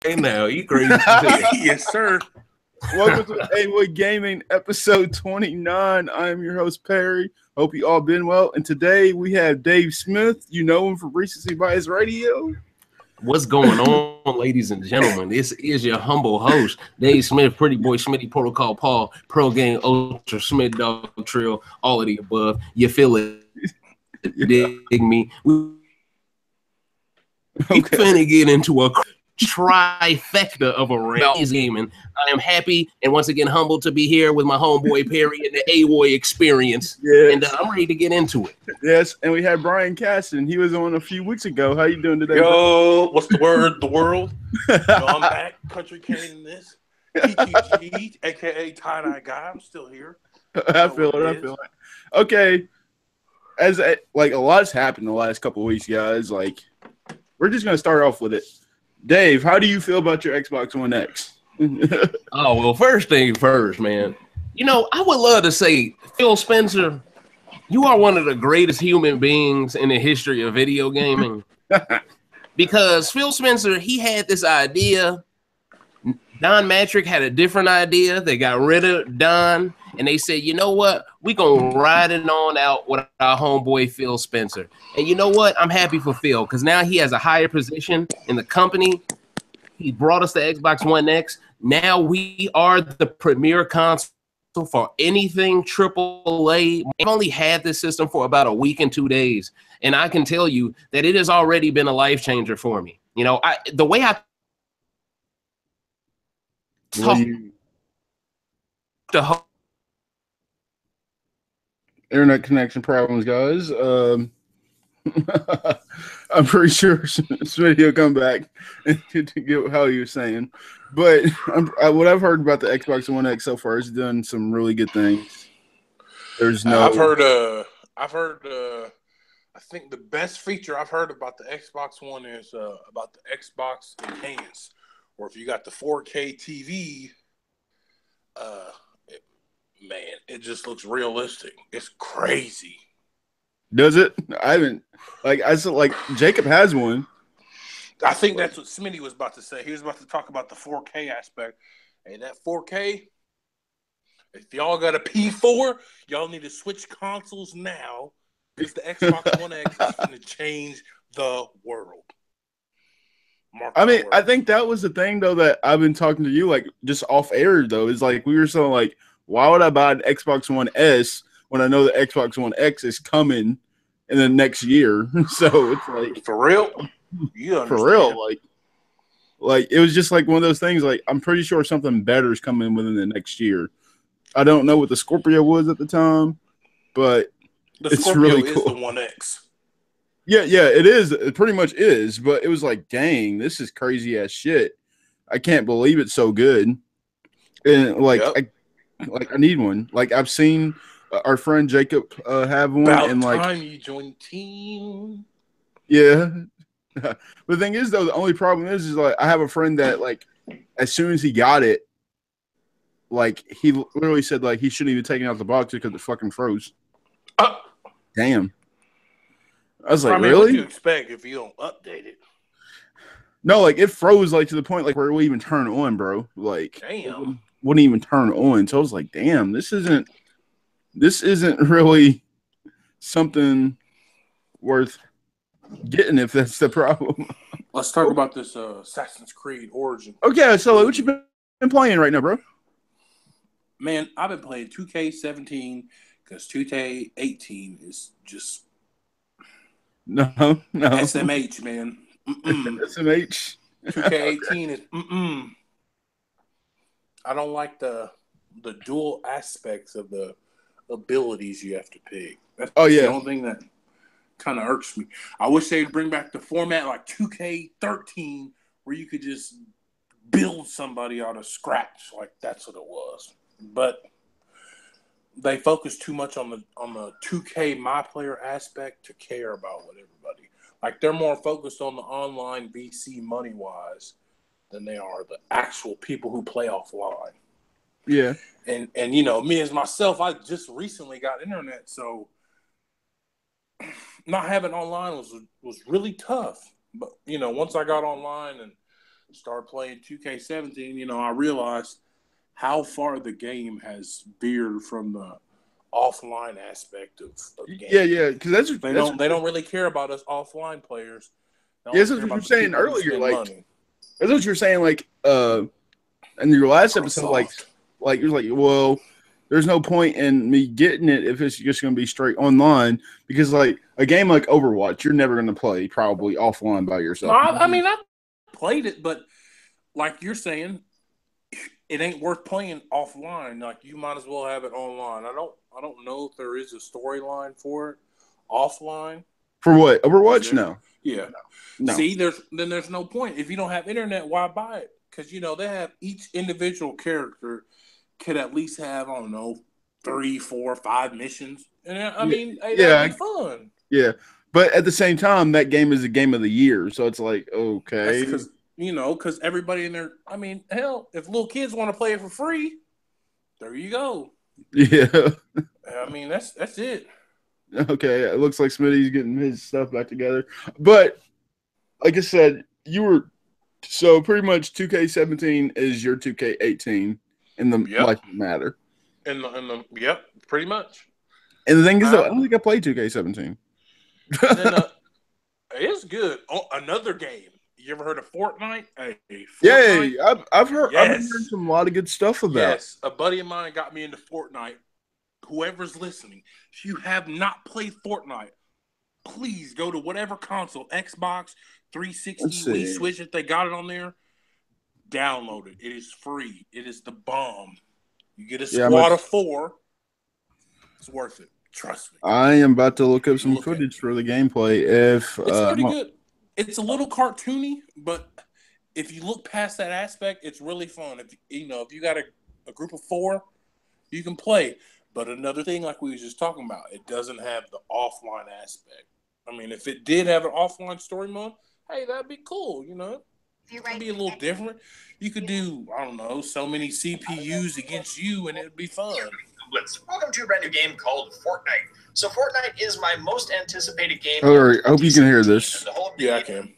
Hey, now you crazy as hell. Yes, sir. Welcome to AWOI Gaming episode 29. I am your host, Perry. Hope you all been well. And today we have Dave Smith. You know him from Recency by his radio. What's going on, ladies and gentlemen? This is your humble host, Dave Smith, Pretty Boy Smitty, Protocol Paul, Pro Game Ultra, Smith Dog Trill, all of the above. You feel it? Dig me? We finna get into a trifecta of a round gaming. I am happy and once again humbled to be here with my homeboy Perry and the AWOI experience. Yes. And I'm ready to get into it. Yes, and we had Brian Caston. He was on a few weeks ago. How you doing today? Yo, what's the word? The world. I'm back. Country Kane in this. TTG, aka tie-dye guy. I'm still here. I feel it. Okay. As a lot's happened the last couple of weeks, guys. Like, we're just gonna start off with it. Dave, how do you feel about your Xbox One X? Oh, well, first thing first, man. You know, I would love to say, Phil Spencer, you are one of the greatest human beings in the history of video gaming. Because Phil Spencer, he had this idea. Don Matrick had a different idea. They got rid of Don, and they said, you know what? We're going to ride it on out with our homeboy Phil Spencer. And you know what? I'm happy for Phil because now he has a higher position in the company. He brought us the Xbox One X. Now we are the premier console for anything AAA. I've only had this system for about a week and 2 days, and I can tell you that it has already been a life changer for me. You know, the way I Internet connection problems, guys. I'm pretty sure Smitty will come back to get how you were saying. But what I've heard about the Xbox One X so far is done some really good things. There's no. I've heard. I think the best feature I've heard about the Xbox One is about the Xbox Enhance, or if you got the 4K TV. Man, it just looks realistic. It's crazy. Does it? I haven't. I said, Jacob has one. I think that's what Smitty was about to say. He was about to talk about the 4K aspect. Hey, that 4K, if y'all got a P4, y'all need to switch consoles now because the Xbox One X is going to change the world. I think that was the thing, though, that I've been talking to you, just off air, though, is we were so why would I buy an Xbox One S when I know the Xbox One X is coming in the next year? So it's for real? For real. It was just one of those things, I'm pretty sure something better is coming within the next year. I don't know what the Scorpio was at the time, but it's Scorpio really cool. Is the One X. Yeah, it is. It pretty much is, but it was dang, this is crazy ass shit. I can't believe it's so good. And I need one. I've seen our friend Jacob have one. About and time you join the team. Yeah. The thing is, though, the only problem is I have a friend that as soon as he got it, he literally said he shouldn't even take it out the box because it fucking froze. Damn. I was really? What do you expect if you don't update it? No, it froze to the point where it wouldn't even turn on, bro. Damn. Wouldn't even turn on. So I was damn, this isn't really something worth getting if that's the problem. Let's talk about this Assassin's Creed Origin. Okay, so what you been playing right now, bro? Man, I've been playing 2K17 because 2K18 is just no SMH, man. SMH. 2K18 is I don't like the dual aspects of the abilities you have to pick. That's the only thing that kind of irks me. I wish they'd bring back the format like 2K13 where you could just build somebody out of scratch. That's what it was. But they focus too much on the 2K my player aspect to care about what everybody. They're more focused on the online VC money wise than they are the actual people who play offline. Yeah. And me as myself, I just recently got internet, so not having online was really tough. But once I got online and started playing 2K17, you know, I realized how far the game has veered from the offline aspect of the game. Yeah, because they don't really care about us offline players. That's what you were saying earlier. Like, that's what you were saying. Like, in your last episode, like you're like, well, there's no point in me getting it if it's just going to be straight online, because like a game like Overwatch, you're never going to play probably offline by yourself. No, I mean, I played it, but like you're saying, it ain't worth playing offline. Like, you might as well have it online. I don't know if there is a storyline for it offline. For what? Overwatch? No. Yeah. No. See, there's no point. If you don't have internet, why buy it? Because, you know, they have each individual character could at least have, I don't know, 3, 4, 5 missions. And I mean, that'd be fun. Yeah. But at the same time, that game is a game of the year. So it's like, okay. Because, you know, because everybody in there, I mean, hell, if little kids want to play it for free, there you go. Yeah. I mean, that's it. Okay. It looks like Smitty's getting his stuff back together. But like I said, so pretty much 2K17 is your 2K18 in the life matter. Yep, pretty much. And the thing is, I don't think I played 2K17. It's good. Oh, another game. You ever heard of Fortnite? Yeah, I've heard. Yes. I've been hearing some a lot of good stuff about. Yes, a buddy of mine got me into Fortnite. Whoever's listening, if you have not played Fortnite, please go to whatever console, Xbox, 360, Wii, Switch, if they got it on there. Download it. It is free. It is the bomb. You get a squad of 4. It's worth it. Trust me. I am about to look up some footage for the gameplay. It's pretty good. It's a little cartoony, but if you look past that aspect, it's really fun. If you got a group of 4, you can play. But another thing, like we was just talking about, it doesn't have the offline aspect. I mean, if it did have an offline story mode, hey, that'd be cool. You know, it'd be a little different. You could do, I don't know, so many CPUs against you, and it'd be fun. Welcome to a brand new game called Fortnite. So Fortnite is my most anticipated game. All right, I hope you can hear this. Yeah, I can.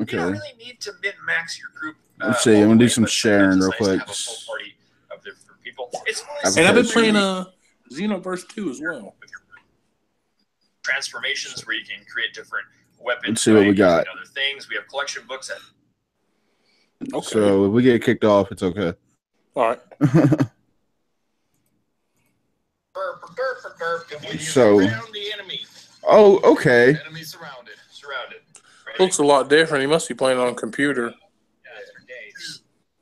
Okay. You don't really need to min-max your group. Let's see. I'm gonna do some sharing real quick. And I've been playing Xenoverse 2 as well. Transformations where you can create different weapons. Let's see what we got. Other things. We have collection books. Okay. So if we get kicked off, it's okay. All right. So. Oh, okay. Enemy surrounded. Looks a lot different. He must be playing on a computer.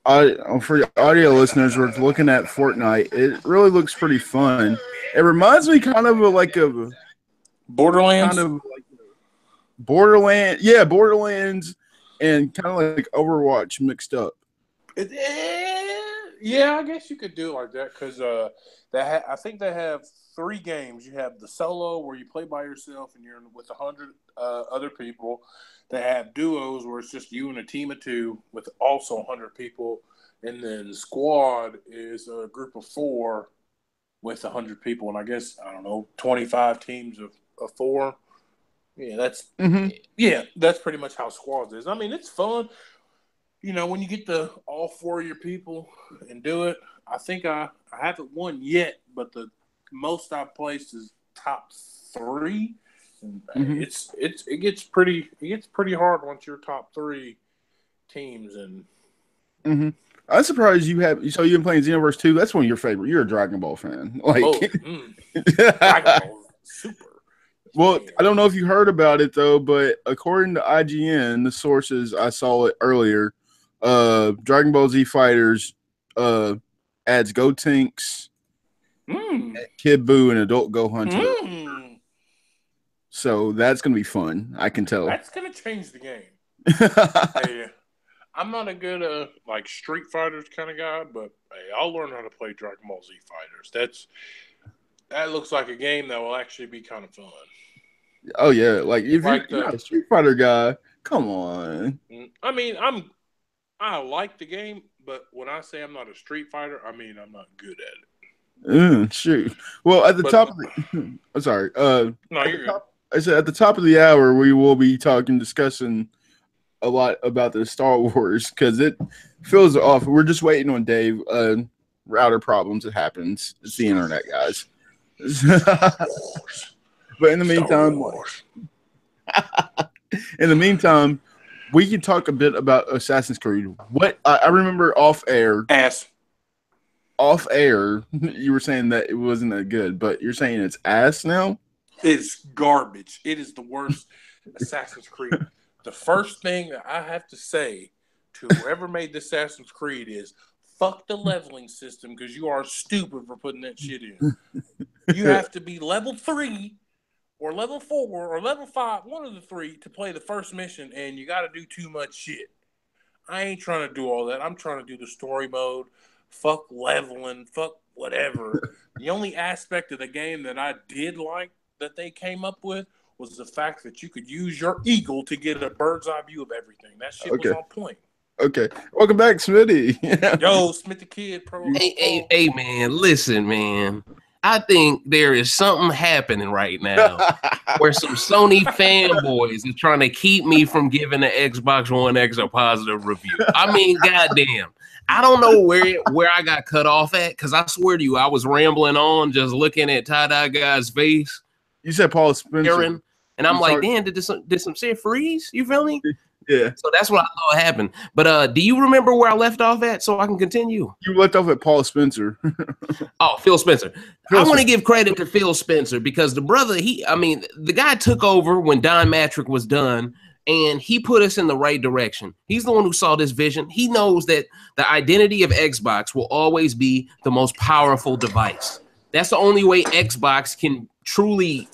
For audio listeners, we're looking at Fortnite. It really looks pretty fun. It reminds me kind of a Borderlands. Kind of like Borderlands, yeah, Borderlands, and kind of like Overwatch mixed up. Yeah, I guess you could do it like that because I think they have 3 games. You have the solo where you play by yourself and you're with 100 other people. They have duos where it's just you and a team of 2 with also 100 people. And then squad is a group of 4 with 100 people. And I guess, I don't know, 25 teams of 4. Yeah, that's pretty much how squads is. I mean, it's fun. You know, when you get to all 4 of your people and do it, I think I haven't won yet, but the most I've placed is top 3. And it gets pretty hard once you're top 3 teams and. I'm surprised you have. So you've been playing Xenoverse 2. That's one of your favorite. You're a Dragon Ball fan. Like, Dragon Ball super. Well, I don't know if you heard about it though, but according to IGN, the sources I saw it earlier. Dragon Ball Z Fighters adds Gotenks, Kid Buu, and Adult Go Hunter. So that's gonna be fun. I can tell. That's gonna change the game. Hey, I'm not a good like Street Fighters kind of guy, but hey, I'll learn how to play Dragon Ball Z Fighters. That looks like a game that will actually be kind of fun. Oh yeah, like if you're not a Street Fighter guy, come on. I mean, I like the game, but when I say I'm not a Street Fighter, I mean I'm not good at it. Shoot. Well, at the top of the, I'm sorry. No, you're good. I said at the top of the hour we will be discussing a lot about the Star Wars because it feels off. We're just waiting on Dave. Router problems. It happens. It's the internet, guys. But in the meantime, we can talk a bit about Assassin's Creed. What I remember off air, you were saying that it wasn't that good, but you're saying it's ass now. It's garbage. It is the worst Assassin's Creed. The first thing that I have to say to whoever made the Assassin's Creed is fuck the leveling system because you are stupid for putting that shit in. You have to be level 3 or level 4 or level 5, one of the 3 to play the first mission, and you got to do too much shit. I ain't trying to do all that. I'm trying to do the story mode. Fuck leveling. Fuck whatever. The only aspect of the game that I did like that they came up with was the fact that you could use your eagle to get a bird's eye view of everything. That shit was on point. Okay. Welcome back, Smitty. Yo, Smith the Kid, pro. Hey, man, listen, man. I think there is something happening right now where some Sony fanboys are trying to keep me from giving the Xbox One X a positive review. I mean, goddamn. I don't know where I got cut off at because I swear to you, I was rambling on just looking at Tie-Dye Guy's face. You said Paul Spencer. And I'm like, damn, did some shit freeze? You feel me? Yeah. So that's what I thought happened. But do you remember where I left off at so I can continue? You left off at Paul Spencer. Oh, Phil Spencer. I want to give credit to Phil Spencer because the brother, the guy took over when Don Matrick was done, and he put us in the right direction. He's the one who saw this vision. He knows that the identity of Xbox will always be the most powerful device. That's the only way Xbox can truly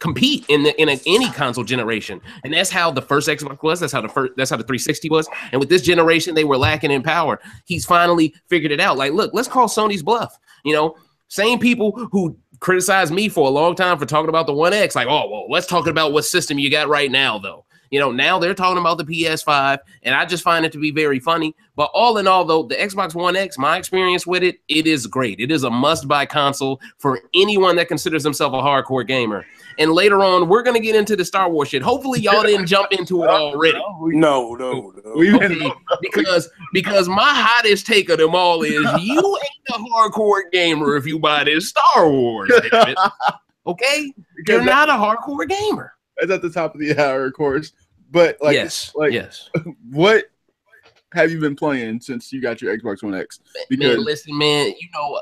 compete in any console generation, and that's how the first Xbox was. That's how the 360 was. And with this generation, they were lacking in power. He's finally figured it out. Like, look, let's call Sony's bluff. You know, same people who criticized me for a long time for talking about the One X. Like, oh well, let's talk about what system you got right now, though. You know, now they're talking about the PS5, and I just find it to be very funny. But all in all, though, the Xbox One X, my experience with it, it is great. It is a must-buy console for anyone that considers himself a hardcore gamer. And later on, we're going to get into the Star Wars shit. Hopefully, y'all didn't jump into it already. No. Okay, because my hottest take of them all is you ain't a hardcore gamer if you buy this Star Wars. Okay? You're not a hardcore gamer. It's at the top of the hour, of course. But yes. What have you been playing since you got your Xbox One X? Because listen, man, you know,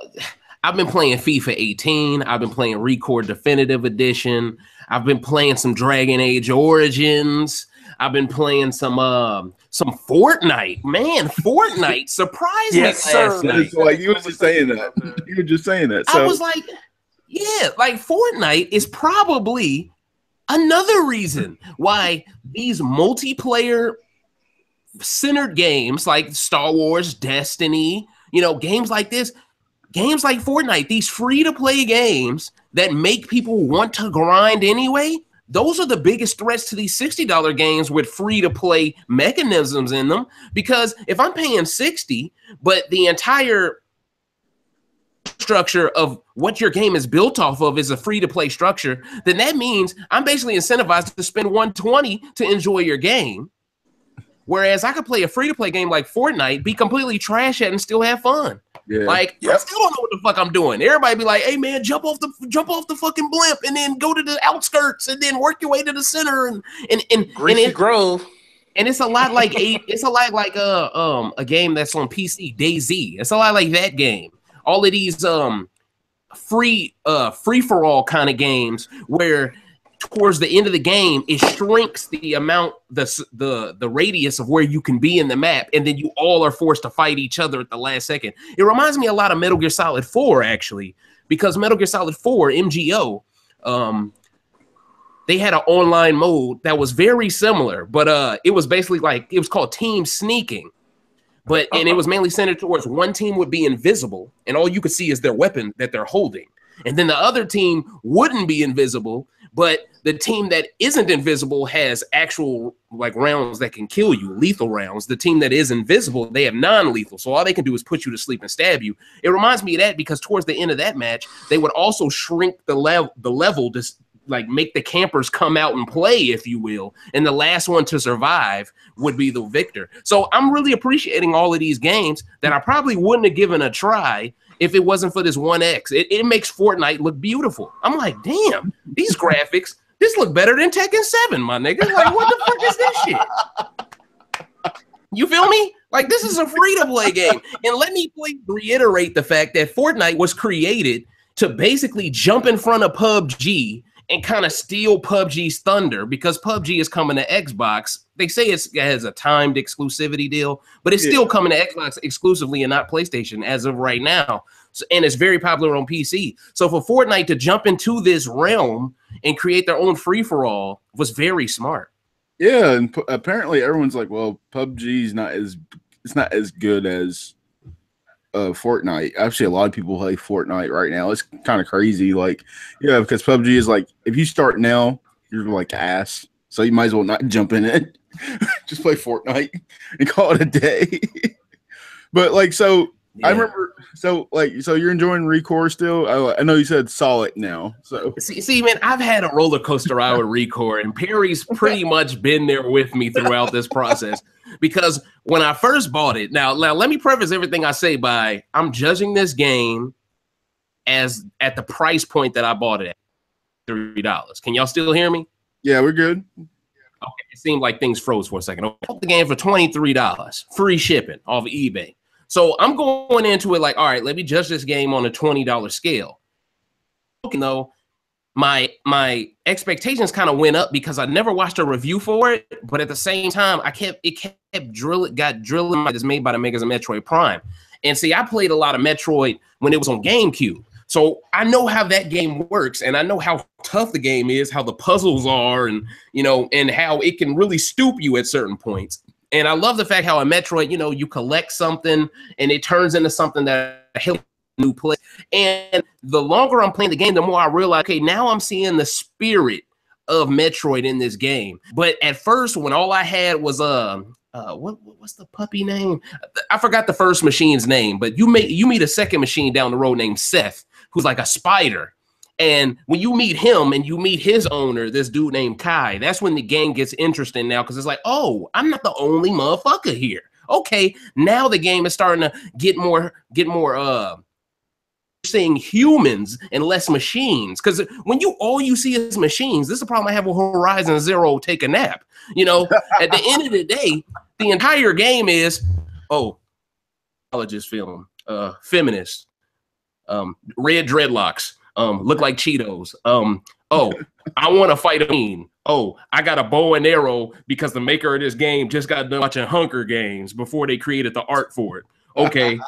I've been playing FIFA 18. I've been playing Record Definitive Edition. I've been playing some Dragon Age Origins. I've been playing some Fortnite. Man, Fortnite surprised me last night. Like you were just saying that. So I was like, yeah, like Fortnite is probably another reason why these multiplayer centered games like Star Wars, Destiny, you know, games like this, games like Fortnite, these free-to-play games that make people want to grind anyway, those are the biggest threats to these $60 games with free-to-play mechanisms in them. Because if I'm paying $60, but the entire structure of what your game is built off of is a free-to-play structure, then that means I'm basically incentivized to spend $120 to enjoy your game. Whereas I could play a free-to-play game like Fortnite, be completely trash at it and still have fun. Yeah. Like, I still don't know what the fuck I'm doing. Everybody be like, hey man, jump off the fucking blimp and then go to the outskirts and then work your way to the center and Grove. And it's a lot like a game that's on PC, DayZ. It's a lot like that game. All of these free for all kind of games where towards the end of the game, it shrinks the amount, the radius of where you can be in the map, and then you all are forced to fight each other at the last second. It reminds me a lot of Metal Gear Solid 4, actually, because Metal Gear Solid 4, MGO, they had an online mode that was very similar, but it was basically like, it was called Team Sneaking. And it was mainly centered towards one team would be invisible, and all you could see is their weapon that they're holding. And then the other team wouldn't be invisible, but the team that isn't invisible has actual like rounds that can kill you, lethal rounds. The team that is invisible, they have non-lethal. So all they can do is put you to sleep and stab you. It reminds me of that because towards the end of that match, they would also shrink the level make the campers come out and play, if you will, and the last one to survive would be the victor. So I'm really appreciating all of these games that I probably wouldn't have given a try if it wasn't for this 1X. It makes Fortnite look beautiful. I'm like, damn, these graphics, this look better than Tekken 7, my nigga. Like, what the fuck is this shit? You feel me? Like, this is a free-to-play game. And let me reiterate the fact that Fortnite was created to basically jump in front of PUBG and kind of steal PUBG's thunder, because PUBG is coming to Xbox. They say it has a timed exclusivity deal, but it's still coming to Xbox exclusively and not PlayStation as of right now. So, and it's very popular on PC. So for Fortnite to jump into this realm and create their own free-for-all was very smart. Yeah, and apparently everyone's like, well, PUBG's not as good as Fortnite. Actually, a lot of people play Fortnite right now. It's kind of crazy. Like, yeah, because PUBG is like, if you start now, you're like ass. So you might as well not jump in it. Just play Fortnite and call it a day. But like, so yeah. I remember, so you're enjoying Recore still? I know you said solid now. So see, man, I've had a roller coaster ride with Recore, and Perry's pretty much been there with me throughout this process. Because when I first bought it, now let me preface everything I say by I'm judging this game as at the price point that I bought it at, $3. Can y'all still hear me? Yeah, we're good. Okay, it seemed like things froze for a second. I bought the game for $23, free shipping off eBay. So I'm going into it like, all right, let me judge this game on a $20 scale. You know, my expectations kind of went up because I never watched a review for it, but at the same time, it kept drilling that's made by the makers of Metroid Prime. And see, I played a lot of Metroid when it was on GameCube. So I know how that game works, and I know how tough the game is, how the puzzles are, and and how it can really stoop you at certain points. And I love the fact how in Metroid, you collect something and it turns into something that helps new play. And the longer I'm playing the game, the more I realize, okay, now I'm seeing the spirit of Metroid in this game. But at first, when all I had was what's the puppy name? I forgot the first machine's name, but you meet a second machine down the road named Seth, who's like a spider. And when you meet him and you meet his owner, this dude named Kai, that's when the game gets interesting now, because it's like, oh, I'm not the only motherfucker here. Okay, now the game is starting to get more seeing humans and less machines. Because when all you see is machines, this is the problem I have with Horizon Zero Take a Nap. At the end of the day, the entire game is, film, feminist, red dreadlocks, look like Cheetos. I want to fight a queen. I got a bow and arrow because the maker of this game just got done watching Hunger Games before they created the art for it. Okay.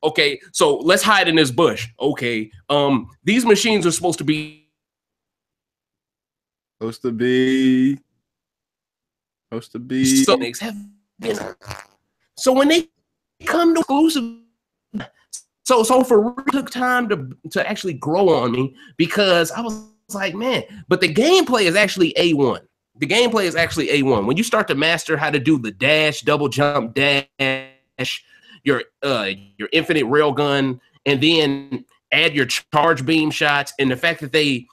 Okay, so let's hide in this bush. Okay. These machines are supposed to be so when they come to exclusive. So for real, it took time to actually grow on me, because I was like, man, but the gameplay is actually A1. The gameplay is actually A1. When you start to master how to do the dash, double jump, dash, your infinite railgun, and then add your charge beam shots, and the fact that they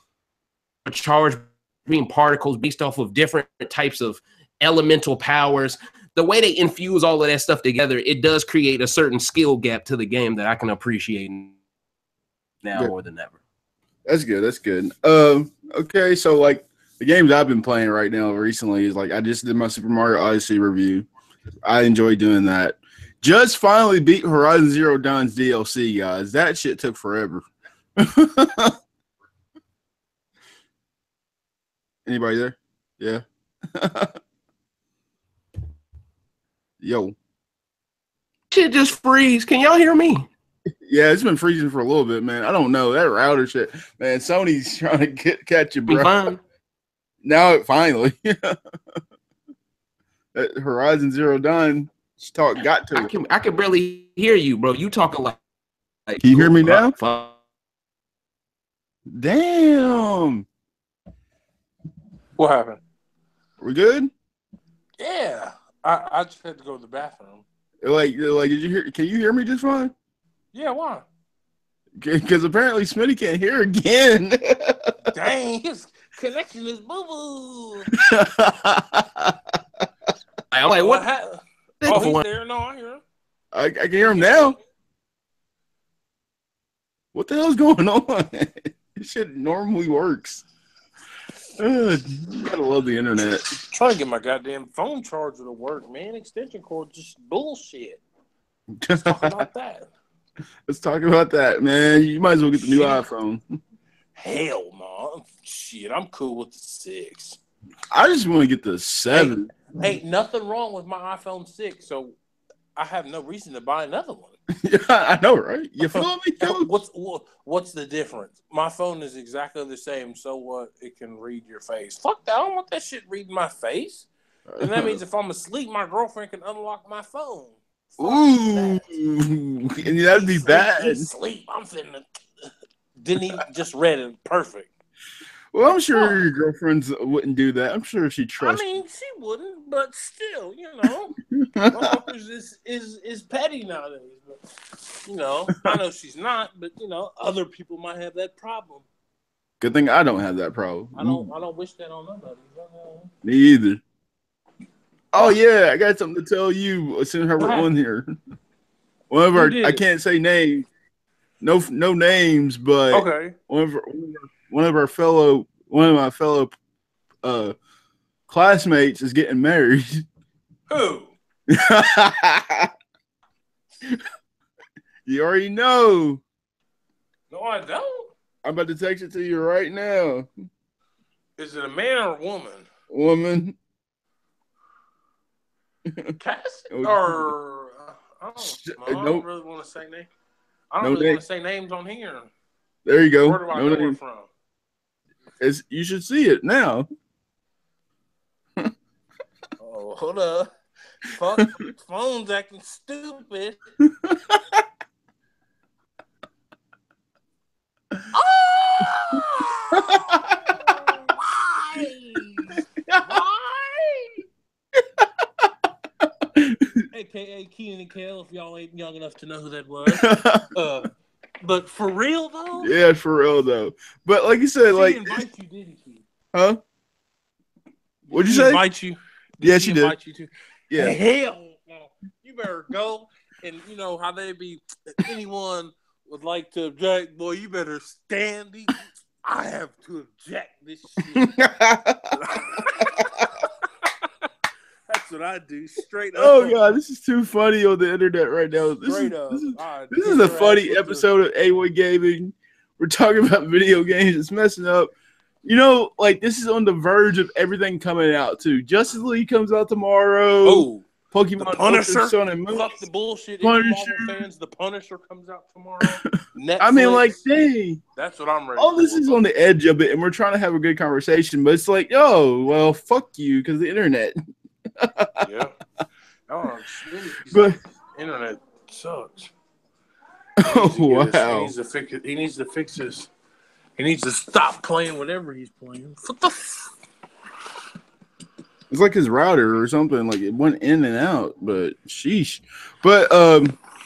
charge beam particles based off of different types of elemental powers, the way they infuse all of that stuff together, it does create a certain skill gap to the game that I can appreciate now more than ever. That's good. That's good. Okay, so like the games I've been playing right now recently is like I just did my Super Mario Odyssey review. I enjoy doing that. Just finally beat Horizon Zero Dawn's DLC, guys. That shit took forever. Anybody there? Yeah. Yo. Shit just freeze. Can y'all hear me? Yeah, it's been freezing for a little bit, man. I don't know. That router shit. Man, Sony's trying to catch you, bro. Fine. Now it finally. That Horizon Zero Dawn got to I can barely hear you, bro. You talking like can you hear me now? Damn. What happened? We good? Yeah. I just had to go to the bathroom. Like, did you hear? Can you hear me just fine? Yeah, why? Because apparently Smitty can't hear again. Dang, his connection is boo-boo. I'm like, what? Oh, he's there. No, I hear him. I can hear him now. What the hell's going on? This shit normally works. You gotta love the internet. Trying to get my goddamn phone charger to work, man. Extension cord just bullshit. Let's talk about that. Let's talk about that, man. You might as well get the new iPhone. Hell no. Shit, I'm cool with the 6. I just want to get the 7. Ain't nothing wrong with my iPhone 6, so I have no reason to buy another one. Yeah, I know, right? You feel me? What's the difference? My phone is exactly the same, so what? It can read your face. Fuck that. I don't want that shit reading my face. And that means if I'm asleep, my girlfriend can unlock my phone. Ooh, and that'd be bad. Sleep. I'm finna. Didn't he just read it perfect? Well, I'm sure your girlfriends wouldn't do that. I'm sure she trusts. I mean, she wouldn't, but still, you know, motherfuckers is petty nowadays. But, you know, I know she's not, but you know, other people might have that problem. Good thing I don't have that problem. I don't wish that on nobody. Me either. Oh yeah, I got something to tell you. Since we're on here, one of our I can't say names, no names, but okay, one of my fellow classmates is getting married. Who? You already know. No, I don't. I'm about to text it to you right now. Is it a man or a woman? Woman. Caston or I don't really want to say names. I don't really want to say names on here. There you go. Where do I know it from? You should see it now. Oh, hold up. Fuck, phone's acting stupid. AKA Keenan and Kel, if y'all ain't young enough to know who that was. But for real though? Yeah, for real though. But like you said, she invite you, didn't she? Huh? What'd you say? Invite you? Yeah, she did. Invite you to? Yeah. Hell no. You better go. And you know how they be. Anyone would like to object, boy. You better stand. I have to object this shit. That's what I do, straight up. Oh god, this is too funny on the internet right now. This is a funny episode of AWOI Gaming. We're talking about video games. It's messing up. You know, like this is on the verge of everything coming out too. Justice League comes out tomorrow. Oh, Pokemon the Punisher. Sun and Moon. Fuck the bullshit. Marvel fans. The Punisher comes out tomorrow. Netflix. I mean, like, dang. That's what I'm ready. All this is on the edge of it, and we're trying to have a good conversation, but it's like, yo, well, fuck you, because the internet. Yeah. Oh, but internet sucks. Oh wow. He needs to fix this. He needs to stop playing whatever he's playing. What the It's like his router or something. Like it went in and out, but sheesh. But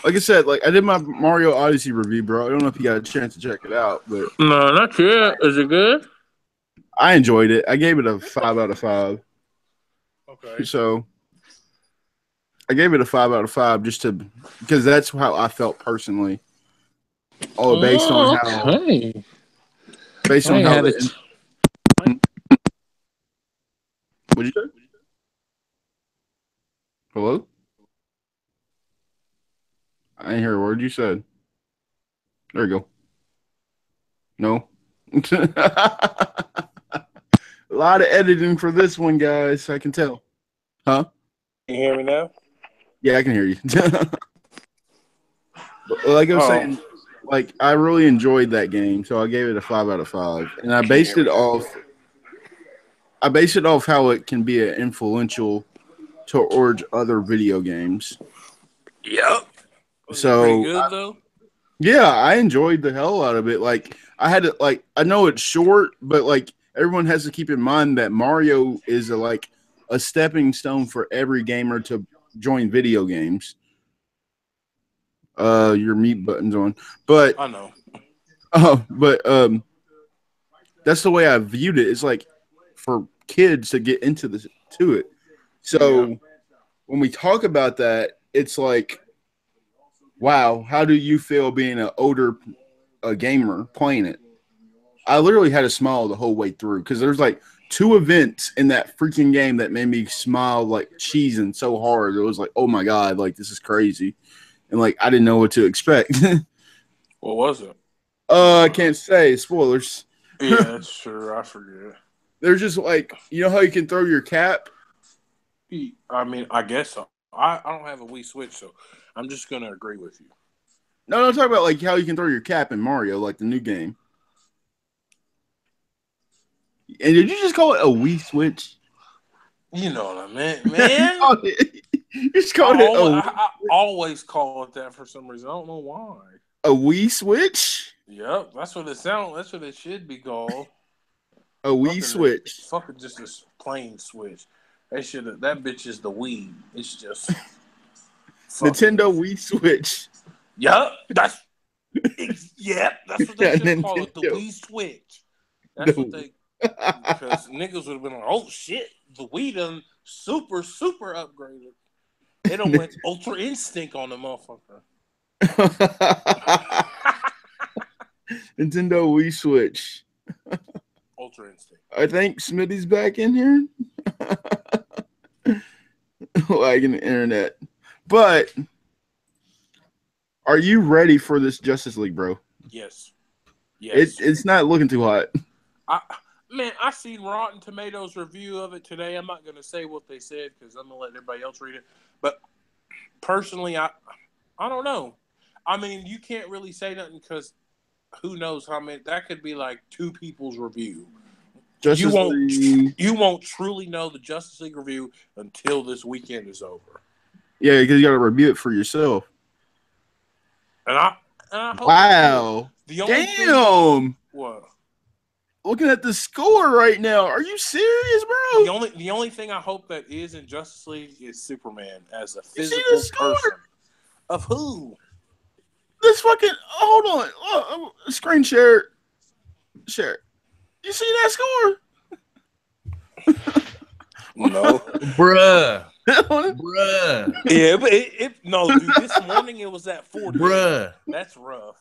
like I said, like I did my Mario Odyssey review, bro. I don't know if you got a chance to check it out, but no, not yet. Is it good? I enjoyed it. I gave it a 5 out of 5. Okay. So I gave it a 5 out of 5 because that's how I felt personally. Oh, based on how it. What'd you say? Hello? I didn't hear a word you said. There you go. No. A lot of editing for this one, guys. I can tell. Huh? Can you hear me now? Yeah, I can hear you. But like I was saying, like I really enjoyed that game, so I gave it a 5 out of 5, and I based it off how it can be an influential towards other video games. Yep. So pretty good though. Yeah, I enjoyed the hell out of it. Like I had to I know it's short, but like everyone has to keep in mind that Mario is a stepping stone for every gamer to join video games. Your mute button's on, but I know. Oh, but that's the way I viewed it. It's like for kids to get into this to it. So when we talk about that, it's like, wow, how do you feel being an older gamer playing it? I literally had a smile the whole way through because there's like 2 events in that freaking game that made me smile like cheesing so hard. It was like, oh my God, like this is crazy. And like I didn't know what to expect. What was it? I can't say. Spoilers. Yeah, that's true. I forget. There's just like, you know how you can throw your cap? I mean, I guess so. I don't have a Wii Switch, so I'm just going to agree with you. No, I'm talking about like how you can throw your cap in Mario, like the new game. And did you just call it a Wii Switch? You know what I meant, man. You just called it I always call it that for some reason. I don't know why. A Wii Switch? Yep, that's what it sounds. That's what it should be called. A Wii Switch. Fucking just a plain Switch. That bitch is the Wii. It's just Nintendo Wii Switch. Yep, that's what they should call it. The Wii Switch. That's what they. Because niggas would have been like, "Oh shit, the Wii done super upgraded. They done went Ultra Instinct on the motherfucker." Nintendo Wii Switch. Ultra Instinct. I think Smitty's back in here. Lagging the internet. But are you ready for this Justice League, bro? Yes. It's not looking too hot. I seen Rotten Tomatoes review of it today. I'm not going to say what they said because I'm going to let everybody else read it. But personally, I don't know. I mean, you can't really say nothing because who knows how many. That could be like 2 people's review. You won't truly know the Justice League review until this weekend is over. Yeah, because you got to review it for yourself. And I hope wow. Damn. What? Looking at the score right now, are you serious, bro? The only thing I hope that is in Justice League is Superman as a physical person. Of who? This fucking hold on, screen share. You see that score? No, bruh. Yeah, but no, dude. This morning it was at 4. Bruh, that's rough.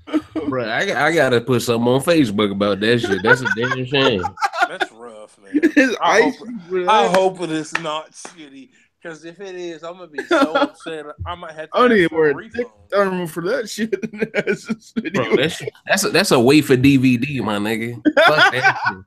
Bruh, I gotta put something on Facebook about that shit. That's a damn shame. That's rough, man. I hope it is not shitty. Because if it is, I'm gonna be so upset. I might have to. I don't even wear a refund for that shit. Bro, that's a wait for DVD, my nigga. Fuck that shit.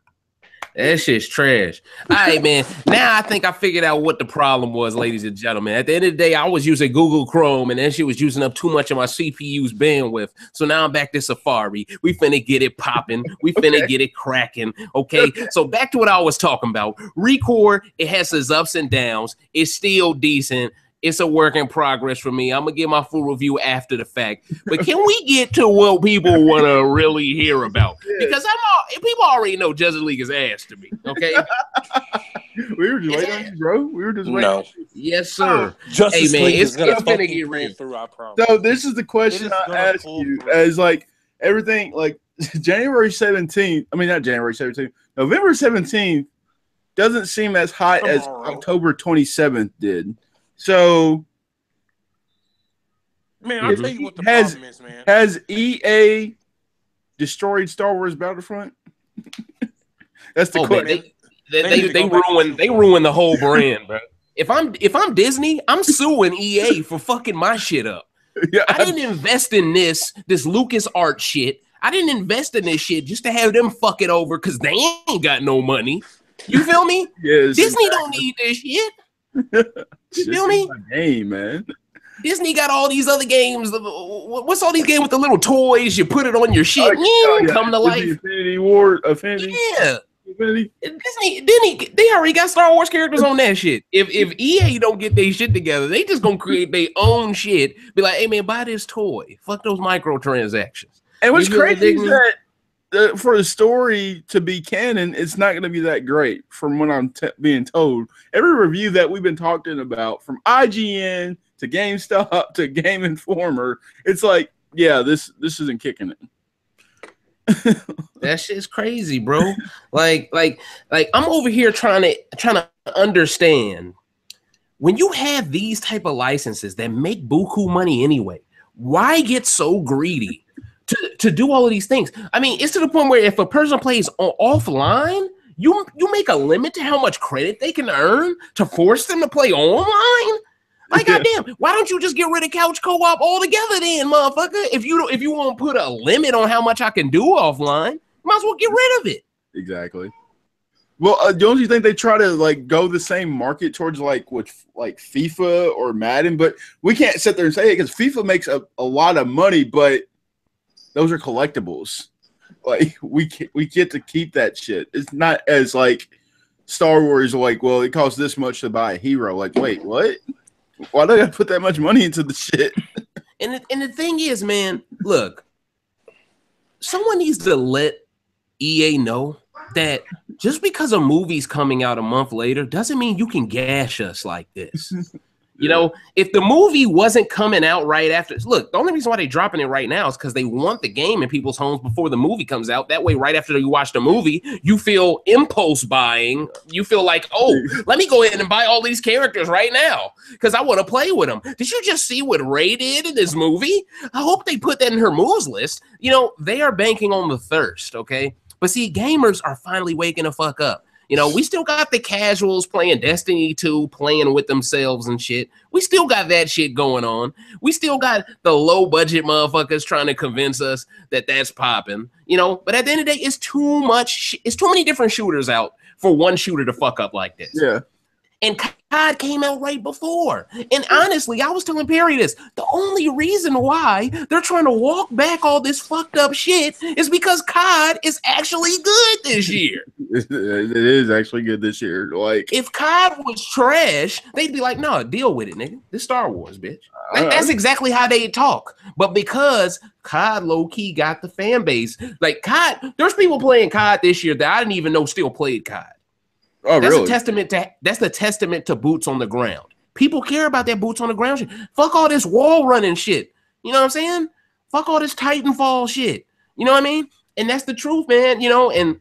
That shit's trash. All right, man. Now I think I figured out what the problem was, ladies and gentlemen. At the end of the day, I was using Google Chrome, and then she was using up too much of my CPU's bandwidth. So now I'm back to Safari. We finna get it popping. We finna get it cracking. Okay. So back to what I was talking about. Record, it has its ups and downs. It's still decent. It's a work in progress for me. I'm going to give my full review after the fact. But can we get to what people want to really hear about? Because people already know Justice League is ass to me, okay? We were just waiting on you, bro. We were just waiting. No. Yes, sir. Justice League is going to get ran through, I promise. So this is the question I ask you as like everything like January 17th. I mean, not January 17th. November 17th doesn't seem as hot as October 27th did. So, man, I'll tell you what the problem is, man. Has EA destroyed Star Wars Battlefront? That's the question. They ruined the whole brand, bro. If I'm Disney, I'm suing EA for fucking my shit up. Yeah, I didn't invest in this Lucas Art shit. I didn't invest in this shit just to have them fuck it over because they ain't got no money. You feel me? Yes, Disney don't need this shit. You feel me? Hey, man. Disney got all these other games. What's all these games with the little toys? You put it on your shit, come to life. Infinity War, Affinity. Yeah. Disney, they already got Star Wars characters on that shit. If EA don't get their shit together, they just gonna create their own shit. Be like, hey man, buy this toy. Fuck those microtransactions. And what's crazy is that for the story to be canon, it's not going to be that great from what I'm being told. Every review that we've been talking about, from IGN to GameStop to Game Informer, it's like, yeah, this isn't kicking it. That shit's crazy, bro. Like I'm over here trying to understand. When you have these type of licenses that make buku money anyway, why get so greedy to do all of these things? I mean, it's to the point where if a person plays offline, you make a limit to how much credit they can earn to force them to play online. Like, goddamn, why don't you just get rid of couch co-op altogether then, motherfucker? If you won't put a limit on how much I can do offline, might as well get rid of it. Exactly. Well, don't you think they try to like go the same market towards like FIFA or Madden? But we can't sit there and say it because FIFA makes a lot of money, but those are collectibles. Like we get to keep that shit. It's not as like Star Wars. Like, well, it costs this much to buy a hero. Like, wait, what? Why do I gotta put that much money into the shit? And the thing is, man, look, someone needs to let EA know that just because a movie's coming out a month later doesn't mean you can gash us like this. You know, if the movie wasn't coming out right after, look, the only reason why they're dropping it right now is because they want the game in people's homes before the movie comes out. That way, right after you watch the movie, you feel impulse buying. You feel like, oh, let me go ahead and buy all these characters right now because I want to play with them. Did you just see what Rey did in this movie? I hope they put that in her moves list. You know, they are banking on the thirst, okay? But see, gamers are finally waking the fuck up. You know, we still got the casuals playing Destiny 2, playing with themselves and shit. We still got that shit going on. We still got the low budget motherfuckers trying to convince us that that's popping. You know, but at the end of the day, it's too much. It's too many different shooters out for one shooter to fuck up like this. Yeah. And COD came out right before. And honestly, I was telling Perry this. The only reason why they're trying to walk back all this fucked up shit is because COD is actually good this year. It is actually good this year. Like, if COD was trash, they'd be like, no, deal with it, nigga. This Star Wars, bitch. That's exactly how they talk. But because COD low-key got the fan base, like COD, there's people playing COD this year that I didn't even know still played COD. Oh, that's really? That's the testament to boots on the ground. People care about that boots on the ground shit. Fuck all this wall running shit. You know what I'm saying? Fuck all this Titanfall shit. You know what I mean? And that's the truth, man. You know, and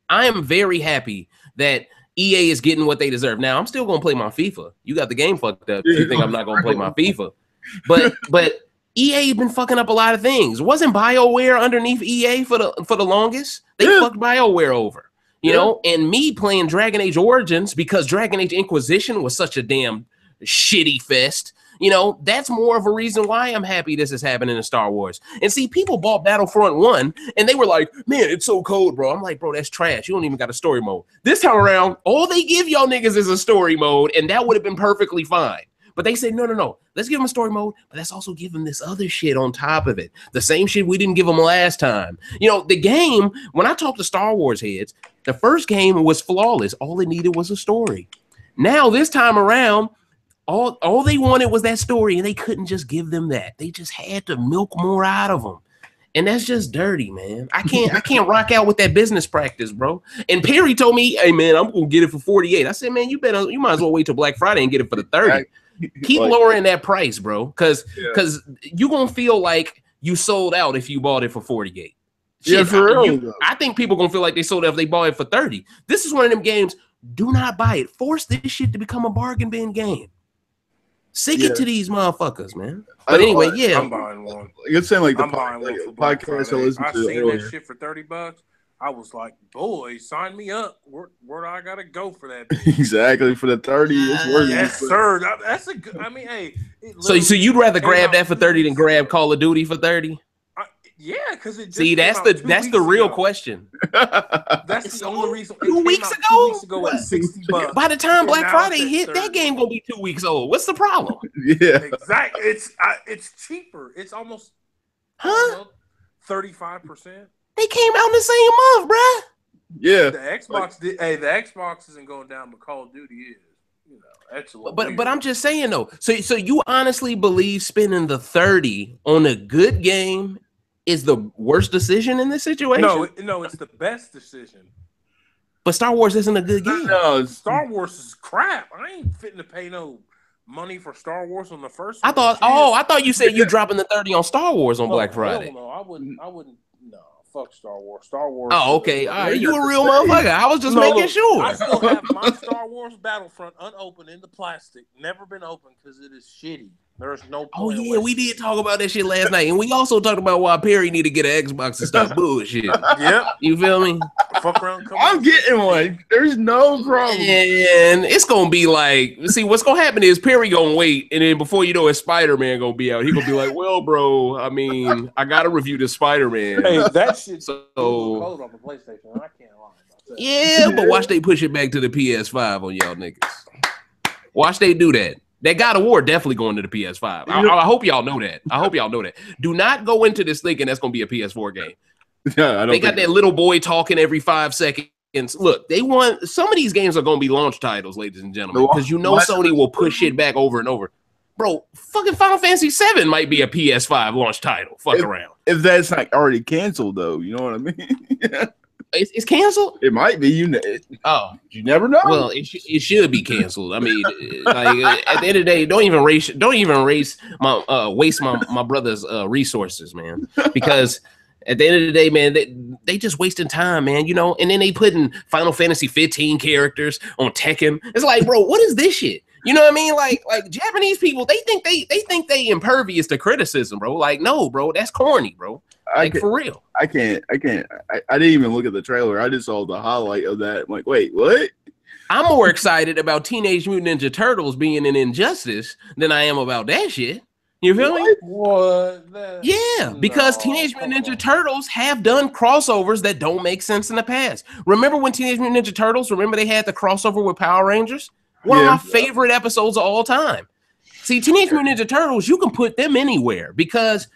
I am very happy that EA is getting what they deserve. Now, I'm still gonna play my FIFA. You got the game fucked up. You think I'm not gonna play my FIFA? But EA been fucking up a lot of things. Wasn't BioWare underneath EA for the longest? They fucked BioWare over. You know, and me playing Dragon Age Origins because Dragon Age Inquisition was such a damn shitty fest. You know, that's more of a reason why I'm happy this is happening in Star Wars. And see, people bought Battlefront 1 and they were like, man, it's so cold, bro. I'm like, bro, that's trash. You don't even got a story mode. This time around, all they give y'all niggas is a story mode, and that would have been perfectly fine. But they said, no. Let's give them a story mode, but let's also give them this other shit on top of it. The same shit we didn't give them last time. You know, the game, when I talked to Star Wars heads, the first game was flawless. All it needed was a story. Now, this time around, all they wanted was that story, and they couldn't just give them that. They just had to milk more out of them. And that's just dirty, man. I can't rock out with that business practice, bro. And Perry told me, hey, man, I'm going to get it for 48. I said, man, you might as well wait till Black Friday and get it for the 30. Keep lowering that price, bro, because you're going to feel like you sold out if you bought it for 48. Shit, yeah, for real. I think people going to feel like they sold out if they bought it for 30. This is one of them games. Do not buy it. Force this shit to become a bargain bin game. Sick it to these motherfuckers, man. But anyway, I'm buying one. You're saying like I'm buying one for podcast I listened to seen earlier. that shit for $30. I was like, boys, sign me up. Where do I gotta go for that? Exactly, for the 30. It's worth it. Yes, sir. That's a good. I mean, hey. So you'd rather grab that for 30 than grab Call of Duty for 30? Yeah, because it just that's the real question. That's the only reason. 2 weeks ago? 2 weeks ago at $60. By the time Black Friday hit, that game gonna be 2 weeks old. What's the problem? Yeah, exactly. It's cheaper. It's almost 35%. They came out in the same month, bruh. Yeah. The Xbox the Xbox isn't going down, but Call of Duty is. You know, that's a little but I'm just saying though. So you honestly believe spending the 30 on a good game is the worst decision in this situation? No, it's the best decision. But Star Wars isn't a good game. No, Star Wars is crap. I ain't fitting to pay no money for Star Wars on the first one. I thought you said you dropping the 30 on Star Wars on Black Friday. No, I wouldn't. No, fuck Star Wars. Star Wars. Oh, okay. All right, you a real motherfucker. I was just making sure. I still have my Star Wars Battlefront unopened in the plastic. Never been opened because it is shitty. There's no point. Oh yeah, we did talk about that shit last night, and we also talked about why Perry need to get an Xbox and stop bullshit. Yep. You feel me? Fuck around. I'm getting one. There's no problem. And it's gonna be like, see, what's gonna happen is Perry gonna wait, and then before you know it, Spider-Man gonna be out. He gonna be like, well, bro, I mean, I gotta review the Spider-Man. Hey, that shit's so cold on the PlayStation. I can't lie about that. Yeah, but watch they push it back to the PS5 on y'all niggas. Watch they do that. That God of War definitely going to the PS5. I hope y'all know that. I hope y'all know that. Do not go into this thinking that's going to be a PS4 game. Yeah, they got that little boy talking every 5 seconds. Look, they want some of these games are going to be launch titles, ladies and gentlemen, because you know Sony will push shit back over and over. Bro, fucking Final Fantasy VII might be a PS5 launch title. Fuck around. If that's not already canceled, though, you know what I mean? It's canceled. It might be. You never know. Well, it should be canceled. I mean, like at the end of the day, don't even waste my brother's resources, man. Because at the end of the day, man, they just wasting time, man. You know, and then they putting Final Fantasy 15 characters on Tekken. It's like, bro, what is this shit? You know what I mean? Like Japanese people, they think they impervious to criticism, bro. Like, no, bro, that's corny, bro. Like, for real. I didn't even look at the trailer. I just saw the highlight of that. I'm like, wait, what? I'm more excited about Teenage Mutant Ninja Turtles being an injustice than I am about that shit. You feel me? What? Yeah, because Teenage Mutant Ninja Turtles have done crossovers that don't make sense in the past. Remember when Teenage Mutant Ninja Turtles, they had the crossover with Power Rangers? One of my favorite episodes of all time. See, Teenage Mutant Ninja Turtles, you can put them anywhere because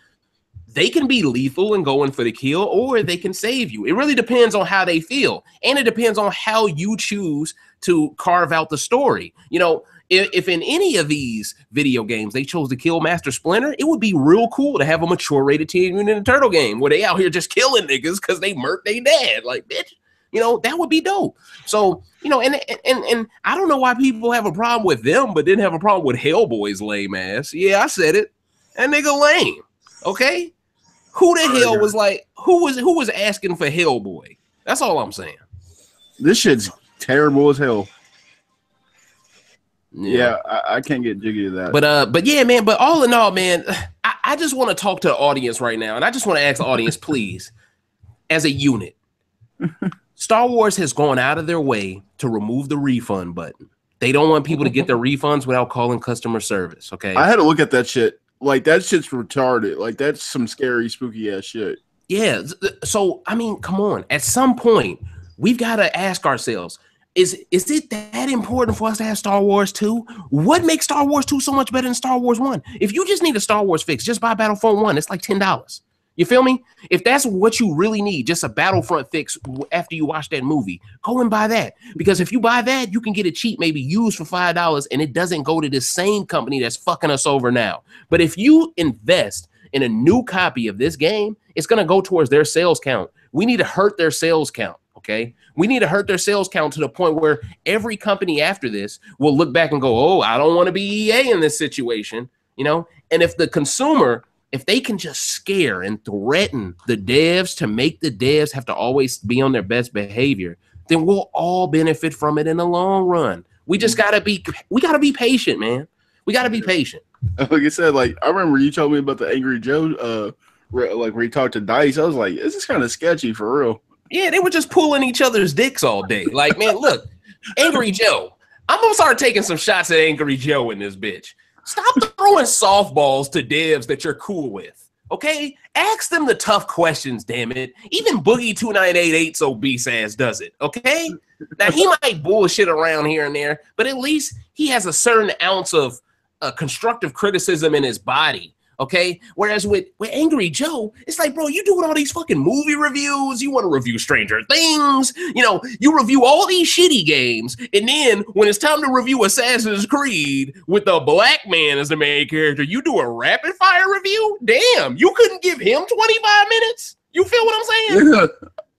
they can be lethal and going for the kill, or they can save you. It really depends on how they feel. And it depends on how you choose to carve out the story. You know, if in any of these video games they chose to kill Master Splinter, it would be real cool to have a mature rated Teenage Mutant Ninja Turtle game where they out here just killing niggas because they murked their dad. Like, bitch, you know, that would be dope. So, you know, and I don't know why people have a problem with them, but didn't have a problem with Hellboy's lame ass. Yeah, I said it. That nigga lame. Okay? Who the hell was like, who was asking for Hellboy? That's all I'm saying. This shit's terrible as hell. Yeah, I can't get jiggy to that. But yeah, man, but all in all, man, I just want to talk to the audience right now, and I just want to ask the audience, please, as a unit, Star Wars has gone out of their way to remove the refund button. They don't want people to get their refunds without calling customer service, okay? I had to look at that shit. Like, that shit's retarded. Like, that's some scary, spooky ass shit. Yeah. So, I mean, come on. At some point, we've got to ask ourselves, is it that important for us to have Star Wars 2? What makes Star Wars 2 so much better than Star Wars 1? If you just need a Star Wars fix, just buy Battlefront 1. It's like $10. You feel me? If that's what you really need, just a Battlefront fix after you watch that movie, go and buy that. Because if you buy that, you can get it cheap, maybe used for $5, and it doesn't go to the same company that's fucking us over now. But if you invest in a new copy of this game, it's going to go towards their sales count. We need to hurt their sales count, okay? We need to hurt their sales count to the point where every company after this will look back and go, oh, I don't want to be EA in this situation, you know? And if the consumer, if they can just scare and threaten the devs to make the devs have to always be on their best behavior, then we'll all benefit from it in the long run. We just gotta be patient, man. We gotta be patient. Like I said, like I remember you told me about the Angry Joe, like where you talked to Dice. I was like, this is kind of sketchy for real. Yeah, they were just pulling each other's dicks all day. Like, man, look, Angry Joe. I'm gonna start taking some shots at Angry Joe in this bitch. Stop throwing softballs to devs that you're cool with, okay? Ask them the tough questions, damn it. Even Boogie2988's obese ass does it, okay? Now, he might bullshit around here and there, but at least he has a certain ounce of constructive criticism in his body, okay? Whereas with Angry Joe, it's like, bro, you doing all these fucking movie reviews. You want to review Stranger Things. You know, you review all these shitty games. And then when it's time to review Assassin's Creed with a black man as the main character, you do a rapid fire review? Damn, you couldn't give him 25 minutes? You feel what I'm saying? Yeah,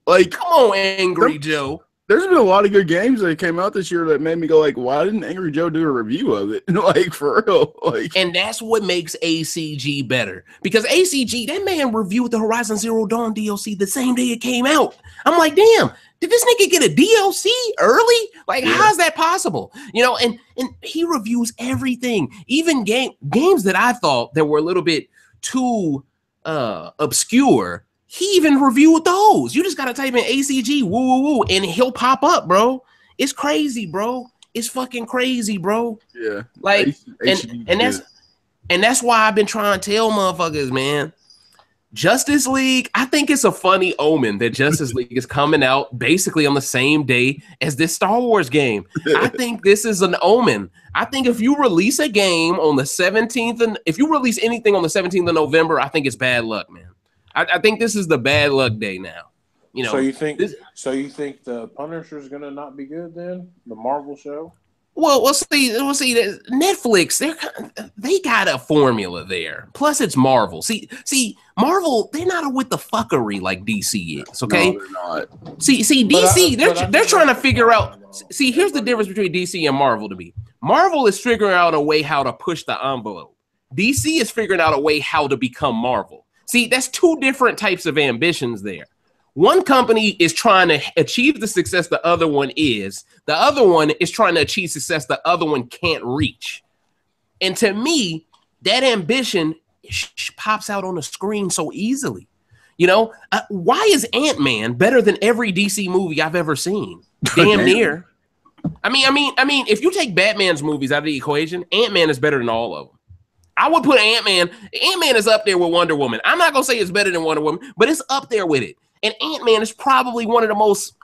like, come on, Angry Joe. There's been a lot of good games that came out this year that made me go like, why didn't Angry Joe do a review of it? Like, for real. Like, and that's what makes ACG better. Because ACG, that man reviewed the Horizon Zero Dawn DLC the same day it came out. I'm like, damn, did this nigga get a DLC early? Like, how is that possible? You know, and he reviews everything, even games that I thought that were a little bit too obscure. He even reviewed those. You just gotta type in ACG, woo woo woo, and he'll pop up, bro. It's crazy, bro. It's fucking crazy, bro. Yeah. Like, and that's why I've been trying to tell motherfuckers, man. Justice League, I think it's a funny omen that Justice League is coming out basically on the same day as this Star Wars game. I think this is an omen. I think if you release a game on the 17th, and if you release anything on the 17th of November, I think it's bad luck, man. I think this is the bad luck day now. You know. So you think the Punisher's gonna not be good then? The Marvel show? Well, we'll see. Netflix, they got a formula there. Plus, it's Marvel. See, Marvel, they're not with the fuckery like DC is. Okay, no, they're not. See, DC, they're trying to figure out. See, here's the difference between DC and Marvel. To me, Marvel is figuring out a way how to push the envelope. DC is figuring out a way how to become Marvel. See, that's two different types of ambitions there. One company is trying to achieve the success the other one is. The other one is trying to achieve success the other one can't reach. And to me, that ambition pops out on the screen so easily. You know, why is Ant-Man better than every DC movie I've ever seen? Damn near. I mean, if you take Batman's movies out of the equation, Ant-Man is better than all of them. I would put Ant-Man is up there with Wonder Woman. I'm not going to say it's better than Wonder Woman, but it's up there with it. And Ant-Man is probably one of the most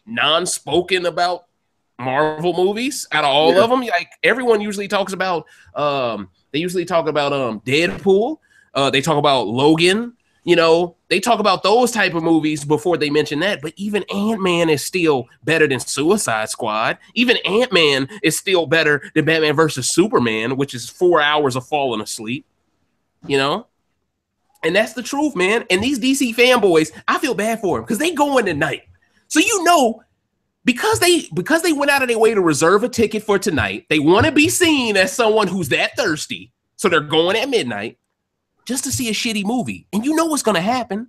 non-spoken about Marvel movies out of all of them. Like, everyone usually talks about, Deadpool. They talk about Logan. You know, they talk about those type of movies before they mention that. But even Ant-Man is still better than Suicide Squad. Even Ant-Man is still better than Batman versus Superman, which is 4 hours of falling asleep. You know? And that's the truth, man. And these DC fanboys, I feel bad for them because they go in tonight. So, you know, because they went out of their way to reserve a ticket for tonight, they want to be seen as someone who's that thirsty. So they're going at midnight just to see a shitty movie. And you know what's going to happen.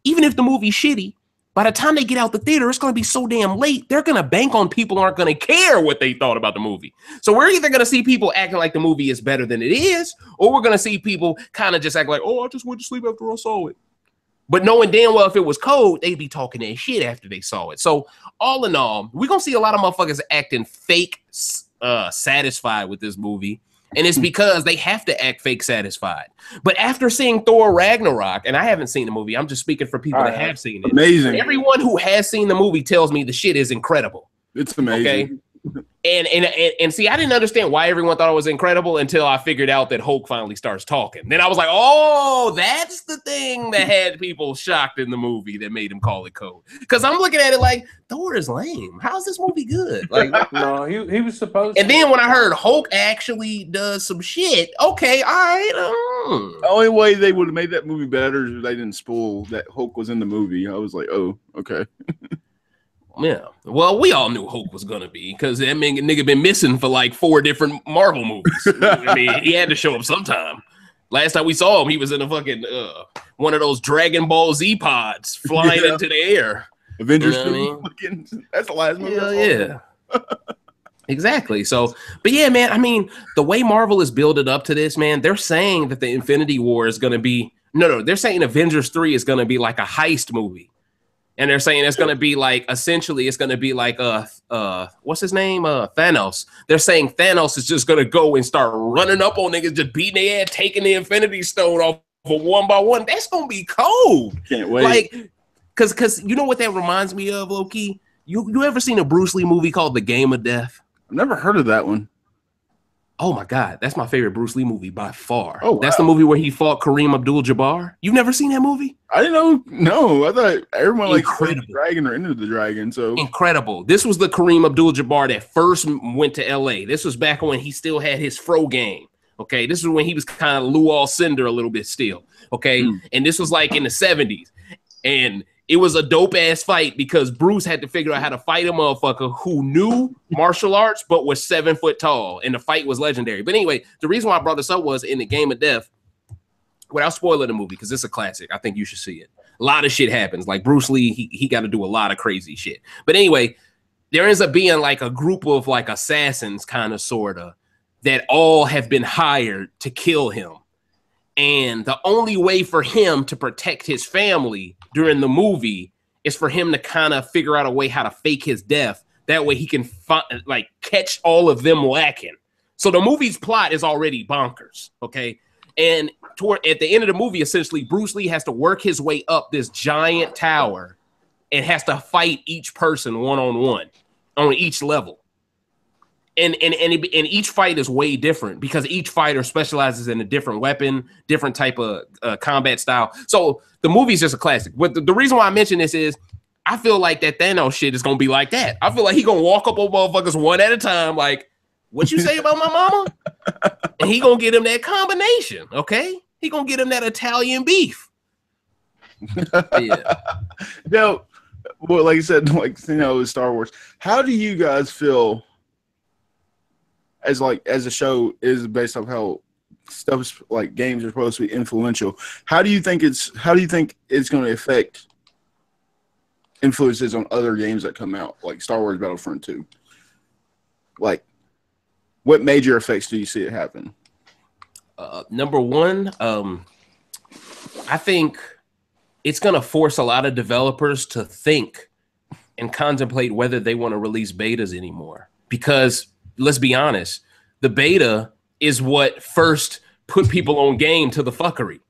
Even if the movie's shitty, by the time they get out the theater, it's going to be so damn late, they're going to bank on people aren't going to care what they thought about the movie. So we're either going to see people acting like the movie is better than it is, or we're going to see people kind of just act like, oh, I just went to sleep after I saw it. But knowing damn well if it was cold, they'd be talking that shit after they saw it. So all in all, we're going to see a lot of motherfuckers acting fake satisfied with this movie. And it's because they have to act fake satisfied. But after seeing Thor Ragnarok, and I haven't seen the movie, I'm just speaking for people that have seen it. Amazing. Everyone who has seen the movie tells me the shit is incredible. It's amazing. Okay? And see, I didn't understand why everyone thought it was incredible until I figured out that Hulk finally starts talking. Then I was like, oh, that's the thing that had people shocked in the movie that made him call it code. Because I'm looking at it like, Thor is lame. How's this movie good? Like, no, he was supposed and then when I heard Hulk actually does some shit, okay, all right. The only way they would have made that movie better is if they didn't spoil that Hulk was in the movie. I was like, oh, okay. Yeah, well, we all knew Hulk was gonna be because that nigga been missing for like 4 different Marvel movies. I mean, he had to show up sometime. Last time we saw him, he was in a fucking one of those Dragon Ball Z pods flying into the air. Avengers, you know I mean? That's the last movie. Yeah. Exactly. So, but yeah, man. I mean, the way Marvel is building up to this, man, they're saying that the Infinity War is gonna be they're saying Avengers 3 is gonna be like a heist movie. And they're saying it's going to be like, essentially, it's going to be like, what's his name? Thanos. They're saying Thanos is just going to go and start running up on niggas, just beating their ass, taking the Infinity Stone off of one by one. That's going to be cold. Can't wait. Like, because you know what that reminds me of, Loki? You ever seen a Bruce Lee movie called The Game of Death? I've never heard of that one. Oh my God, that's my favorite Bruce Lee movie by far. Oh, wow. That's the movie where he fought Kareem Abdul-Jabbar. You've never seen that movie? I didn't know. No, I thought everyone like the dragon or into the dragon. So incredible. This was the Kareem Abdul-Jabbar that first went to LA. This was back when he still had his fro game. Okay, this is when he was kind of Lou Alcindor a little bit still. Okay, and this was like in the 70s, and It was a dope ass fight because Bruce had to figure out how to fight a motherfucker who knew martial arts but was 7 foot tall, and the fight was legendary. But anyway, the reason why I brought this up was in the Game of Death, without spoiling the movie, because it's a classic. I think you should see it. A lot of shit happens. Like Bruce Lee, he got to do a lot of crazy shit. But anyway, there ends up being like a group of like assassins, kind of, sort of, that all have been hired to kill him. And the only way for him to protect his family during the movie is for him to kind of figure out a way how to fake his death. That way he can like catch all of them lacking. So the movie's plot is already bonkers, okay? And at the end of the movie, essentially, Bruce Lee has to work his way up this giant tower and has to fight each person one-on-one on each level. And each fight is way different because each fighter specializes in a different weapon, different type of combat style. So the movie's just a classic. But the reason why I mention this is I feel like that Thanos shit is going to be like that. I feel like he going to walk up on motherfuckers one at a time like, what you say about my mama? And he going to get him that combination, okay? He going to get him that Italian beef. Yeah. Now, well, like I said, like, you know, Star Wars, how do you guys feel as a show is based off how stuff like games are supposed to be influential? How do you think it's going to affect influences on other games that come out, like Star Wars Battlefront 2? Like, what major effects do you see it happen? Number one, I think it's going to force a lot of developers to think and contemplate whether they want to release betas anymore. Because let's be honest, the beta is what first put people on game to the fuckery.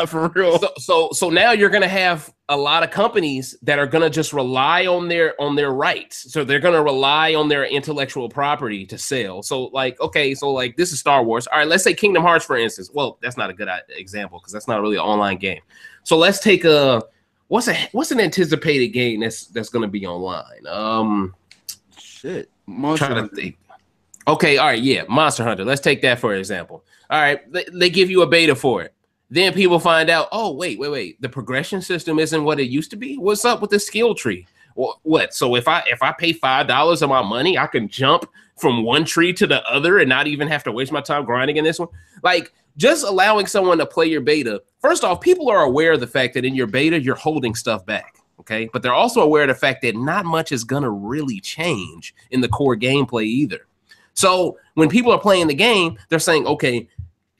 For real. So now you're gonna have a lot of companies that are gonna just rely on their rights. So they're gonna rely on their intellectual property to sell. So like, okay, so like this is Star Wars. All right, let's say Kingdom Hearts, for instance. Well, that's not a good example because that's not really an online game. So let's take what's an anticipated game that's gonna be online? Shit. Monster Hunter. Okay, all right, yeah, Monster Hunter. Let's take that for example. All right, they give you a beta for it. Then people find out, oh, wait. The progression system isn't what it used to be. What's up with the skill tree? What? So if I pay $5 of my money, I can jump from one tree to the other and not even have to waste my time grinding in this one? Like, just allowing someone to play your beta. First off, people are aware of the fact that in your beta, you're holding stuff back. Okay, but they're also aware of the fact that not much is gonna really change in the core gameplay either. So when people are playing the game, they're saying, okay,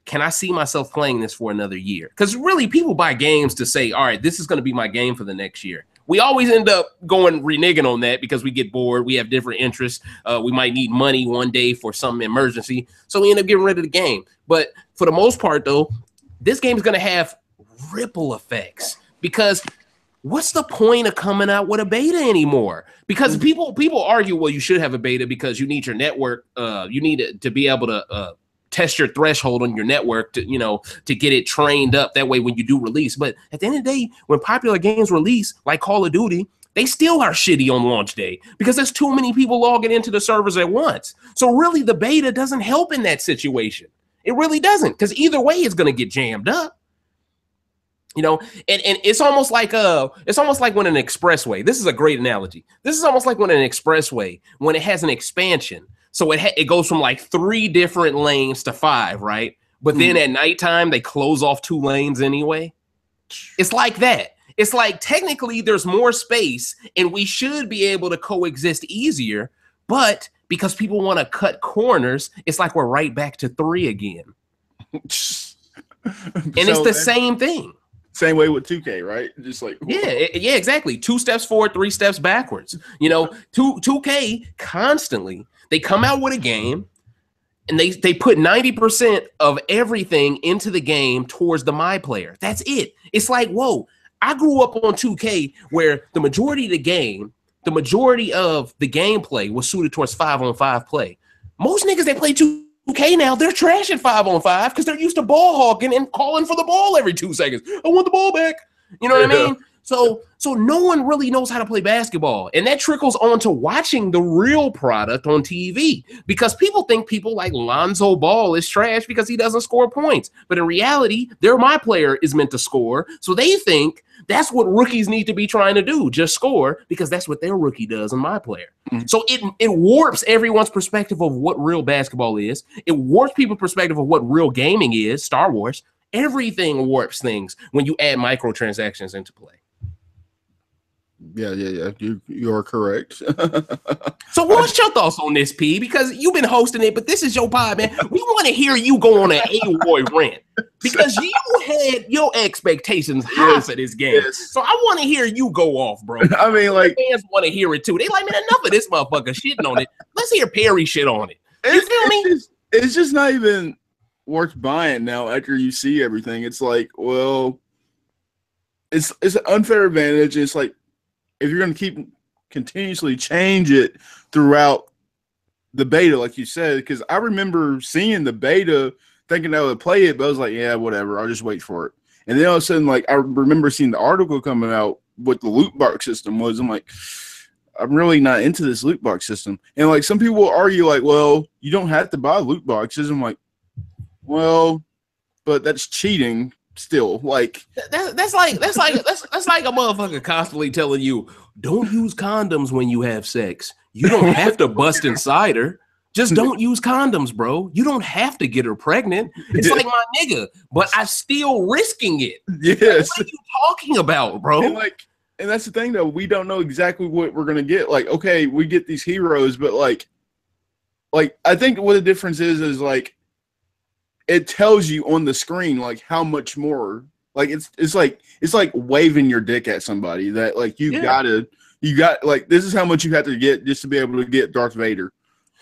can I see myself playing this for another year? Because really, people buy games to say, all right, this is going to be my game for the next year. We always end up going reneging on that because we get bored. We have different interests. We might need money one day for some emergency. So we end up getting rid of the game. But for the most part, though, this game is going to have ripple effects because what's the point of coming out with a beta anymore? Because people argue, well, you should have a beta because you need your network. You need to be able to test your threshold on your network to get it trained up. That way, when you do release, but at the end of the day, when popular games release, like Call of Duty, they still are shitty on launch day because there's too many people logging into the servers at once. So really, the beta doesn't help in that situation. It really doesn't, because either way, it's going to get jammed up. And it's almost like when an expressway. This is a great analogy. This is almost like when an expressway, when it has an expansion. So it goes from like 3 different lanes to 5, right? But then at nighttime, they close off 2 lanes anyway. It's like that. It's like technically there's more space and we should be able to coexist easier. But because people want to cut corners, it's like we're right back to 3 again. And it's the same thing. Same way with 2K, right? Just like yeah, exactly. 2 steps forward, 3 steps backwards. 2K constantly. They come out with a game and they put 90% of everything into the game towards the my player. That's it. It's like, whoa, I grew up on 2K where the majority of the game, the majority of the gameplay was suited towards 5-on-5 play. Most niggas that play 2K now, they're trash at 5-on-5 because they're used to ball hawking and calling for the ball every 2 seconds. I want the ball back. You know what I mean? So no one really knows how to play basketball. And that trickles on to watching the real product on TV because people think people like Lonzo Ball is trash because he doesn't score points. But in reality, my player is meant to score. So they think That's what rookies need to be trying to do, just score, because that's what their rookie does in my player. So it warps everyone's perspective of what real basketball is. It warps people's perspective of what real gaming is, Star Wars. Everything warps things when you add microtransactions into play. Yeah. You are correct. So what's your thoughts on this, P? Because you've been hosting it, but this is your pod, man. We want to hear you go on an AWOI rant because you had your expectations high for this game. So I want to hear you go off, bro. I mean, like, fans want to hear it too. They like, man, enough of this motherfucker shitting on it. Let's hear Perry shit on it. You feel me? It's just not even worth buying now after you see everything. It's like, well, it's an unfair advantage. It's like, if you're going to keep continuously change it throughout the beta, like you said, because I remember seeing the beta thinking I would play it, but I was like, yeah, whatever, I'll just wait for it. And then all of a sudden, like, I remember seeing the article coming out what the loot box system was. I'm like, I'm really not into this loot box system. And like, some people will argue like, well, you don't have to buy loot boxes. I'm like, well, but that's cheating. Still, like that's like a motherfucker constantly telling you don't use condoms when you have sex. You don't have to bust inside her. Just don't use condoms, bro. You don't have to get her pregnant. It's like, my nigga, but I'm still risking it. Yes. What are you talking about, bro? And that's the thing, though. We don't know exactly what we're gonna get. Like, okay, we get these heroes, but like I think what the difference is like, it tells you on the screen like how much more. Like it's like waving your dick at somebody that like you got like, this is how much you have to get just to be able to get Darth Vader.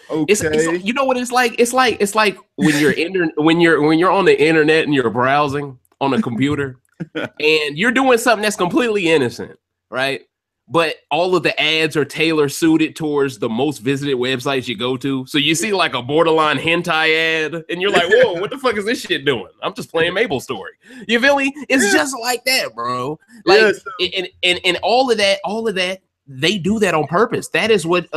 Okay. It's, you know what it's like? It's like when you're on the internet and you're browsing on a computer and you're doing something that's completely innocent, right? But all of the ads are tailor suited towards the most visited websites you go to. So you see like a borderline hentai ad and you're like, whoa, what the fuck is this shit doing? I'm just playing Mabel's Story. You feel me? It's just like that, bro. Like, and all of that, they do that on purpose. That is what,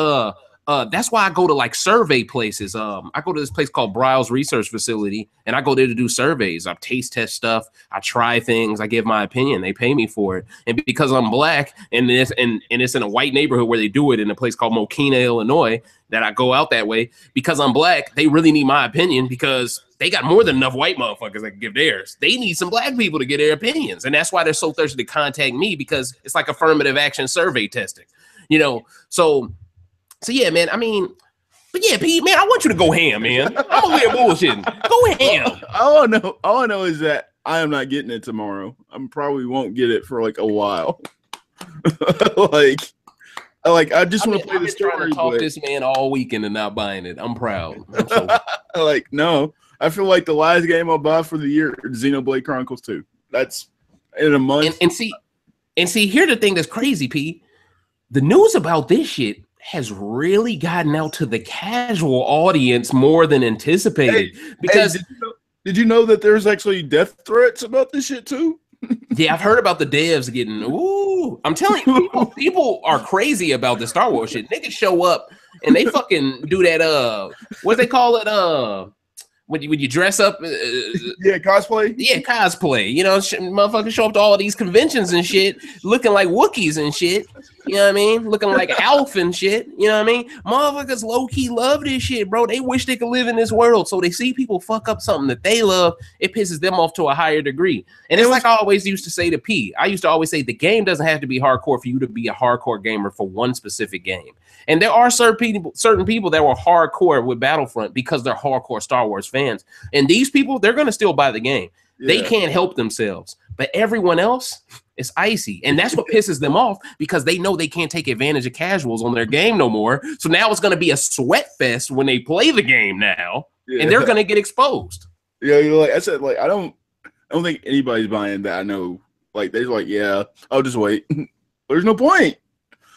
that's why I go to like survey places. I go to this place called Browse Research Facility, and I go there to do surveys. I taste test stuff. I try things. I give my opinion. They pay me for it. And because I'm black, and it's in a white neighborhood where they do it in a place called Mokina, Illinois, that I go out that way. Because I'm black, they really need my opinion because they got more than enough white motherfuckers that can give theirs. They need some black people to get their opinions, and that's why they're so thirsty to contact me, because it's like affirmative action survey testing, you know. So yeah, man. I mean, but yeah, Pete, man, I want you to go ham, man. I'm over here bullshitting. Go ham. All I know is that I am not getting it tomorrow. I probably won't get it for like a while. like I just want to play the story. Trying to talk this man all weekend and not buying it. I'm proud. Like, no, I feel like the last game I'll buy for the year, Xenoblade Chronicles 2. That's in a month. And see, here's the thing that's crazy, Pete. The news about this shit has really gotten out to the casual audience more than anticipated. Because did you know that there's actually death threats about this shit too? Yeah, I've heard about the devs getting. Ooh, I'm telling you, people are crazy about the Star Wars shit. Niggas show up and they fucking do that. What they call it? When you dress up, cosplay. Yeah, cosplay. You know, motherfuckers show up to all these conventions and shit, looking like Wookiees and shit. You know what I mean? Looking like Alf and shit. You know what I mean? Motherfuckers low key love this shit, bro. They wish they could live in this world. So they see people fuck up something that they love. It pisses them off to a higher degree. And it's like I always used to say to P. I used to always say the game doesn't have to be hardcore for you to be a hardcore gamer for one specific game. And there are certain people that were hardcore with Battlefront because they're hardcore Star Wars fans. And these people, they're going to still buy the game. Yeah. They can't help themselves. But everyone else is icy. And that's what pisses them off, because they know they can't take advantage of casuals on their game no more. So now it's going to be a sweat fest when they play the game now. Yeah. And they're going to get exposed. Yeah, like I said, like I don't think anybody's buying that. I know. Like they're like, yeah, I'll just wait. There's no point.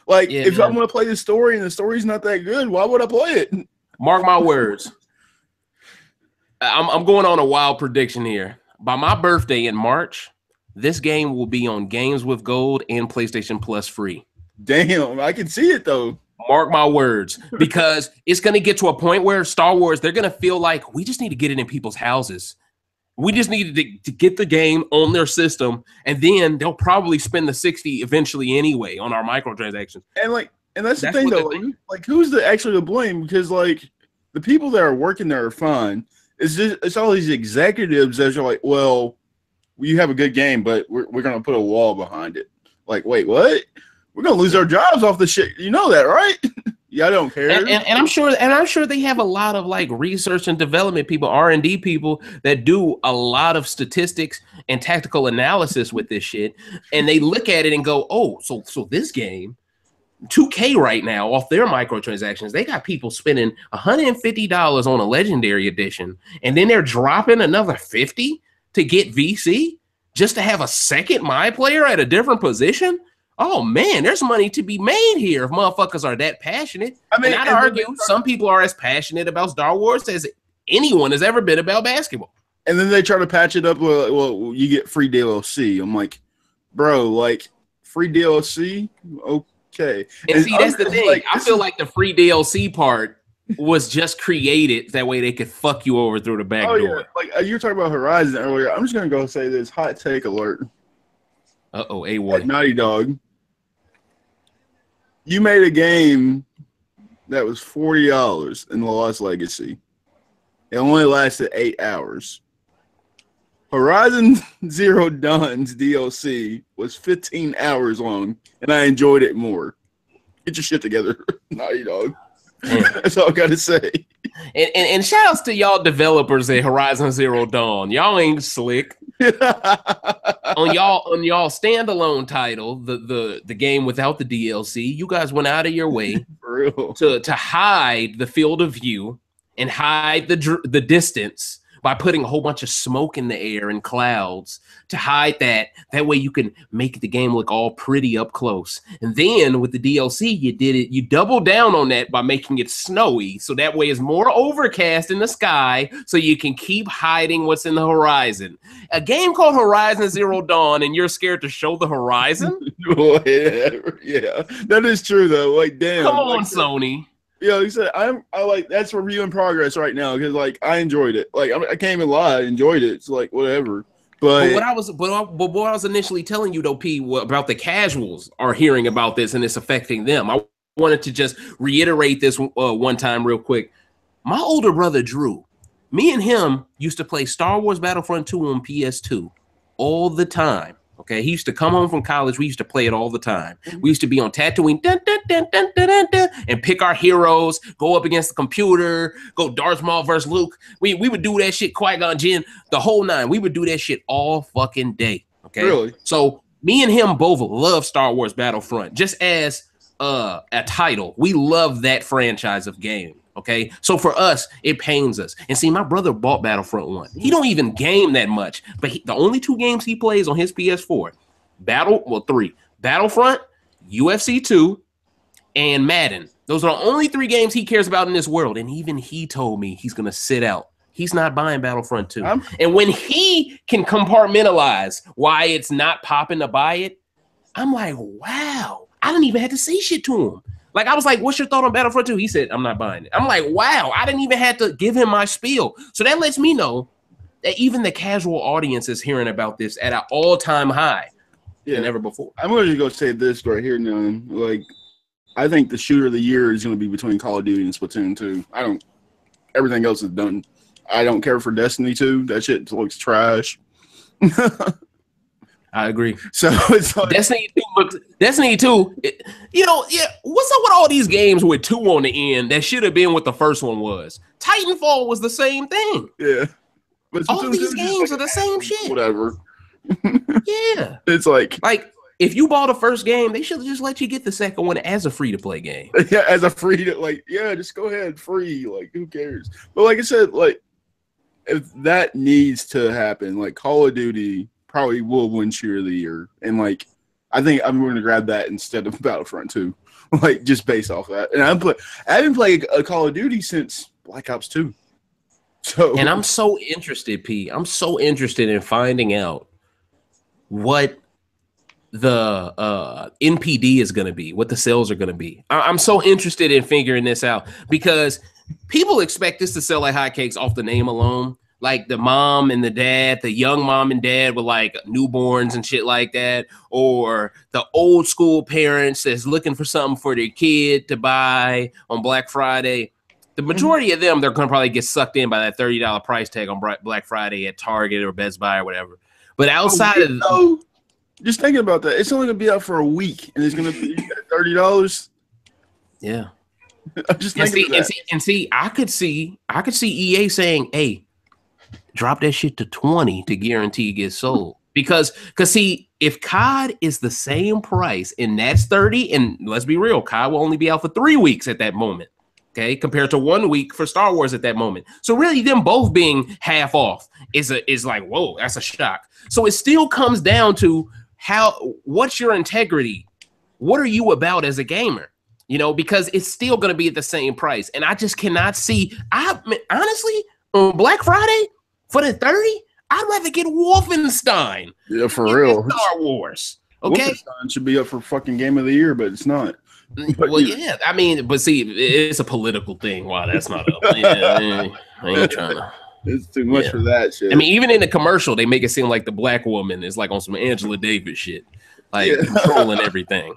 Like, if I'm going to play the story and the story's not that good, why would I play it? Mark my words. I'm going on a wild prediction here. By my birthday in March, this game will be on Games with Gold and PlayStation Plus free. Damn, I can see it, though. Mark my words. Because it's going to get to a point where Star Wars, they're going to feel like we just need to get it in people's houses. We just needed to get the game on their system, and then they'll probably spend the 60 eventually anyway on our microtransactions. And that's the thing though. Like who's actually to blame? Because like the people that are working there are fine. It's all these executives that are like, well, you have a good game, but we're gonna put a wall behind it. Like, wait, what? We're gonna lose our jobs off this shit. You know that, right? Yeah, I don't care. And I'm sure they have a lot of like research and development people, R&D people that do a lot of statistics and tactical analysis with this shit. And they look at it and go, oh, so this game, 2K right now off their microtransactions, they got people spending $150 on a legendary edition, and then they're dropping another 50 to get VC just to have a second my player at a different position. Oh man, there's money to be made here if motherfuckers are that passionate. I mean, and I'd argue some people are as passionate about Star Wars as anyone has ever been about basketball. And then they try to patch it up with, well, you get free DLC. I'm like, bro, like free DLC? Okay. And see, that's the thing. Like, I feel like the free DLC part was just created that way they could fuck you over through the back door. Yeah. Like you were talking about Horizon earlier. I'm just gonna go say this hot take alert. Uh-oh, AWOI. Naughty Dog. You made a game that was $40 in The Lost Legacy. It only lasted 8 hours. Horizon Zero Dawn's DLC was 15 hours long, and I enjoyed it more. Get your shit together, Naughty Dog. That's all I gotta say. And shout outs to y'all developers at Horizon Zero Dawn. Y'all ain't slick. on y'all standalone title, the game without the DLC, you guys went out of your way to hide the field of view and hide the distance by putting a whole bunch of smoke in the air and clouds to hide that. That way you can make the game look all pretty up close. And then with the DLC, you double down on that by making it snowy. So that way it's more overcast in the sky so you can keep hiding what's in the horizon. A game called Horizon Zero Dawn and you're scared to show the horizon? Yeah, that is true though. Like, damn. Come on, Sony. Yeah, he said I like that's review in progress right now because like I enjoyed it. Like I can't even lie, I enjoyed it. It's like whatever. But what I was initially telling you though, P, about the casuals are hearing about this and it's affecting them. I wanted to just reiterate this one time real quick. My older brother Drew, me and him used to play Star Wars Battlefront 2 on PS2 all the time. Okay, he used to come home from college. We used to play it all the time. We used to be on Tatooine and pick our heroes, go up against the computer, go Darth Maul versus Luke. We would do that shit, Qui-Gon Jinn, the whole nine. We would do that shit all fucking day. Okay, really? So me and him both love Star Wars Battlefront just as a title. We love that franchise of game. Okay, so for us, it pains us. And see, my brother bought Battlefront 1. He don't even game that much, but the only two games he plays on his PS4, three, Battlefront, UFC 2, and Madden. Those are the only three games he cares about in this world. And even he told me he's going to sit out. He's not buying Battlefront 2. And when he can compartmentalize why it's not popping to buy it, I'm like, wow, I didn't even have to say shit to him. Like, I was like, what's your thought on Battlefront 2? He said, I'm not buying it. I'm like, wow, I didn't even have to give him my spiel. So that lets me know that even the casual audience is hearing about this at an all-time high than ever before. I'm going to go say this right here now. Like, I think the shooter of the year is going to be between Call of Duty and Splatoon 2. Everything else is done. I don't care for Destiny 2. That shit looks trash. I agree. So it's like, Destiny 2, what's up with all these games with 2 on the end that should have been what the first one was? Titanfall was the same thing. Yeah. But all these games are the same shit. Whatever. Yeah. It's like if you bought a first game, they should just let you get the second one as a free-to-play game. Yeah, as a just go ahead, free. Like, who cares? But like I said, like, if that needs to happen, like Call of Duty probably will win shooter of the year. And like, I think I'm going to grab that instead of Battlefront 2, like just based off that. And I haven't played a Call of Duty since Black Ops 2. So, and I'm so interested, P. I'm so interested in finding out what the NPD is going to be, what the sales are going to be. I'm so interested in figuring this out because people expect this to sell like hotcakes off the name alone. like the mom and the dad, the young mom and dad with like newborns and shit like that, or the old school parents that's looking for something for their kid to buy on Black Friday. The majority of them, they're going to probably get sucked in by that $30 price tag on Black Friday at Target or Best Buy or whatever. But outside of just thinking about that, it's only going to be out for a week, and it's going to be $30. Yeah. I'm just thinking I could see EA saying, "Hey, drop that shit to 20 to guarantee it gets sold." Because see, if COD is the same price and that's 30, and let's be real, COD will only be out for 3 weeks at that moment, okay, compared to 1 week for Star Wars at that moment. So really, them both being half off is like, whoa, that's a shock. So it still comes down to what's your integrity? What are you about as a gamer? You know, because it's still going to be at the same price. And I just cannot see. Honestly, on Black Friday for the 30, I'd rather get Wolfenstein. Yeah, for real. Star Wars. Okay. Wolfenstein should be up for fucking Game of the Year, but it's not. Well, yeah. I mean, but see, it's a political thing. Wow, that's not up. Yeah, I ain't trying to. It's too much for that shit. I mean, even in the commercial, they make it seem like the black woman is like on some Angela Davis shit, like controlling everything.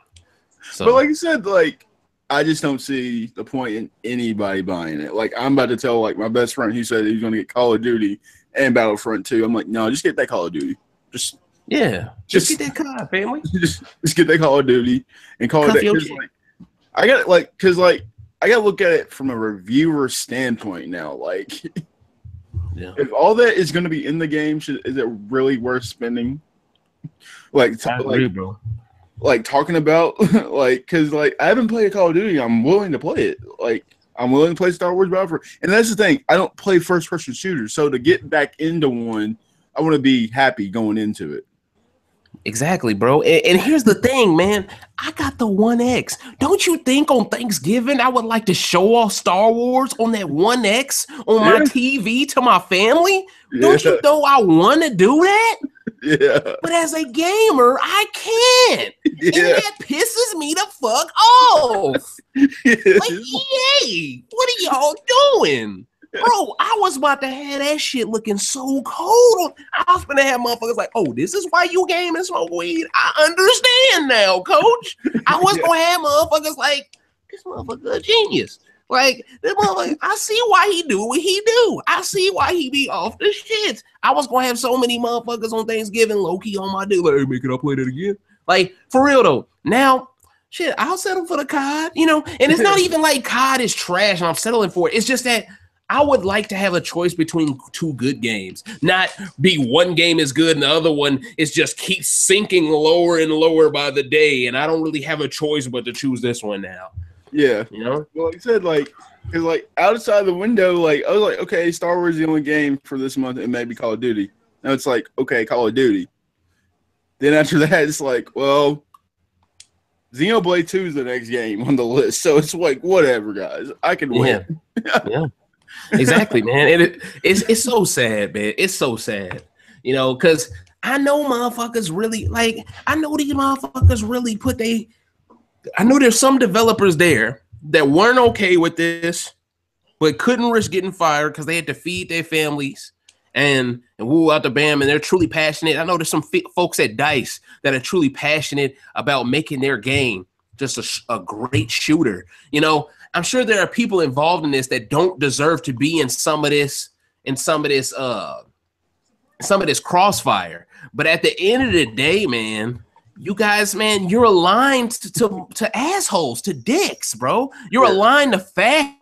So, but like you said, like, I just don't see the point in anybody buying it. Like, I'm about to tell like my best friend, he said he's going to get Call of Duty and Battlefront 2. I'm like, no, just get that Call of Duty. Just get that COD, family. Just get that Call of Duty and call it. Like, I got I got to look at it from a reviewer standpoint now. Like, if all that is going to be in the game, is it really worth spending? Like, I agree, bro. Like talking about because I haven't played a Call of Duty. I'm willing to play it. Like, I'm willing to play Star Wars Battlefront, and that's the thing. I don't play first person shooters, so to get back into one, I want to be happy going into it. Exactly, bro. And here's the thing, man. I got the 1X. Don't you think on Thanksgiving I would like to show off Star Wars on that 1X on my TV to my family? Don't you know I want to do that? Yeah. But as a gamer, I can't. And that pisses me the fuck off. Like, EA, what are y'all doing? Bro, I was about to have that shit looking so cold. I was gonna have motherfuckers like, oh, this is why you game and smoke weed. I understand now, coach. I was gonna have motherfuckers like, this motherfucker a genius. Like, this motherfucker, I see why he do what he do. I see why he be off the shits. I was gonna have so many motherfuckers on Thanksgiving low-key on my dude. Like, hey, make it up, play that again. Like, for real though. Now, shit, I'll settle for the COD, you know, and it's not even like COD is trash and I'm settling for it. It's just that I would like to have a choice between two good games, not be one game is good and the other one is just keeps sinking lower and lower by the day. And I don't really have a choice but to choose this one now. Yeah. You know? Well, like I said, because outside the window, I was like, okay, Star Wars is the only game for this month and maybe Call of Duty. Now it's like, okay, Call of Duty. Then after that, it's like, well, Xenoblade 2 is the next game on the list. So it's like, whatever, guys. I can win. Yeah. Exactly, man. It's so sad, man. It's so sad, you know, because I know motherfuckers really I know these motherfuckers really I know there's some developers there that weren't okay with this, but couldn't risk getting fired because they had to feed their families and woo out the bam, and they're truly passionate. I know there's some folks at DICE that are truly passionate about making their game just a great shooter, you know. I'm sure there are people involved in this that don't deserve to be in some of this crossfire. But at the end of the day, man, you guys, man, you're aligned to assholes, to dicks, bro. You're aligned to fat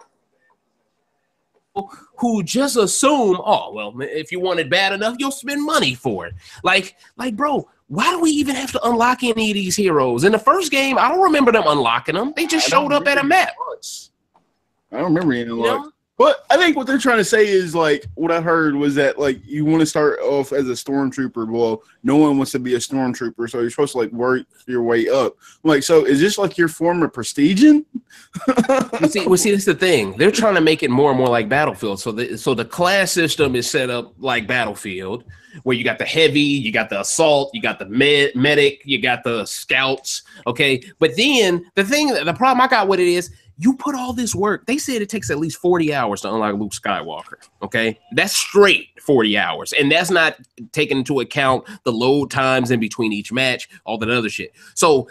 who just assume, oh, well, if you want it bad enough, you'll spend money for it. Like, bro, why do we even have to unlock any of these heroes? In the first game, I don't remember them unlocking them. They just showed up at a map. I don't remember any unlock. But I think what they're trying to say is, what I heard was that, you want to start off as a stormtrooper. Well, no one wants to be a stormtrooper, so you're supposed to, work your way up. So is this, your form of prestiging? Well, see, that's the thing. They're trying to make it more and more like Battlefield. So the class system is set up like Battlefield, where you got the heavy, you got the assault, you got the medic, you got the scouts, okay? But then the problem I got with it is, you put all this work. They said it takes at least 40 hours to unlock Luke Skywalker. Okay, that's straight 40 hours, and that's not taking into account the load times in between each match, all that other shit. So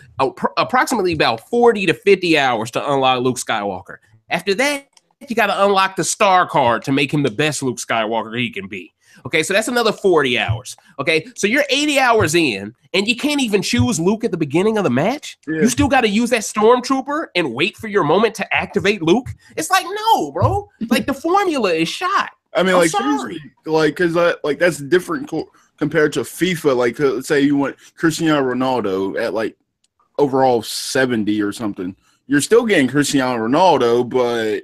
approximately about 40 to 50 hours to unlock Luke Skywalker. After that, you got to unlock the star card to make him the best Luke Skywalker he can be. Okay, so that's another 40 hours. Okay, so you're 80 hours in, and you can't even choose Luke at the beginning of the match. Yeah. You still got to use that stormtrooper and wait for your moment to activate Luke. It's like, no, bro. Like, the formula is shot. I mean, because that's different compared to FIFA. Like, let's say you want Cristiano Ronaldo at like overall 70 or something. You're still getting Cristiano Ronaldo, but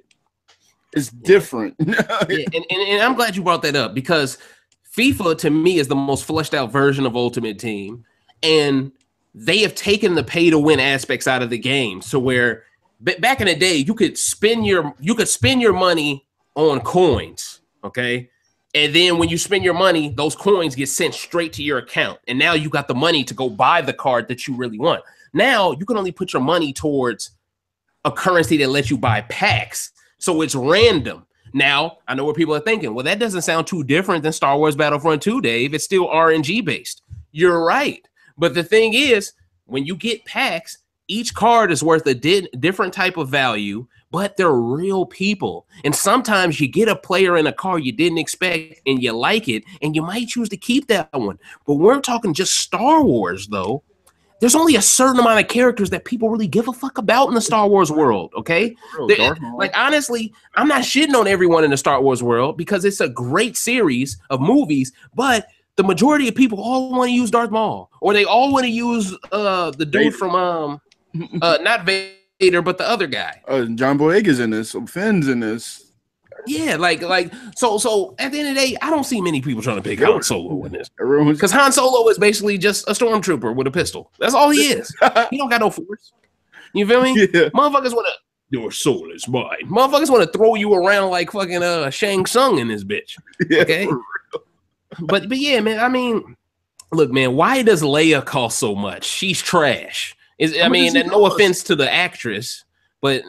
it's different. And I'm glad you brought that up, because FIFA to me is the most fleshed out version of Ultimate Team, and they have taken the pay to win aspects out of the game. So where back in the day, you could spend your money on coins, okay, and then when you spend your money, those coins get sent straight to your account, and now you got the money to go buy the card that you really want. Now you can only put your money towards a currency that lets you buy packs. So it's random. Now, I know what people are thinking. Well, that doesn't sound too different than Star Wars Battlefront 2, Dave. It's still RNG based. You're right. But the thing is, when you get packs, each card is worth a different type of value, but they're real people. And sometimes you get a player in a card you didn't expect and you like it, and you might choose to keep that one. But we're talking just Star Wars, though. There's only a certain amount of characters that people really give a fuck about in the Star Wars world, okay? Like, honestly, I'm not shitting on everyone in the Star Wars world because it's a great series of movies, but the majority of people all want to use Darth Maul, or they all want to use the dude from not Vader, but the other guy. John Boyega's in this, Finn's in this. Yeah, so at the end of the day, I don't see many people trying to pick Han Solo in this. Because Han Solo is basically just a stormtrooper with a pistol. That's all he is. He don't got no force. You feel me? Yeah. Motherfuckers want to, your soul is mine. Motherfuckers want to throw you around like fucking Shang Tsung in this bitch. Okay? But yeah, man, I mean, look, man, why does Leia cost so much? She's trash. I mean, no offense to the actress, but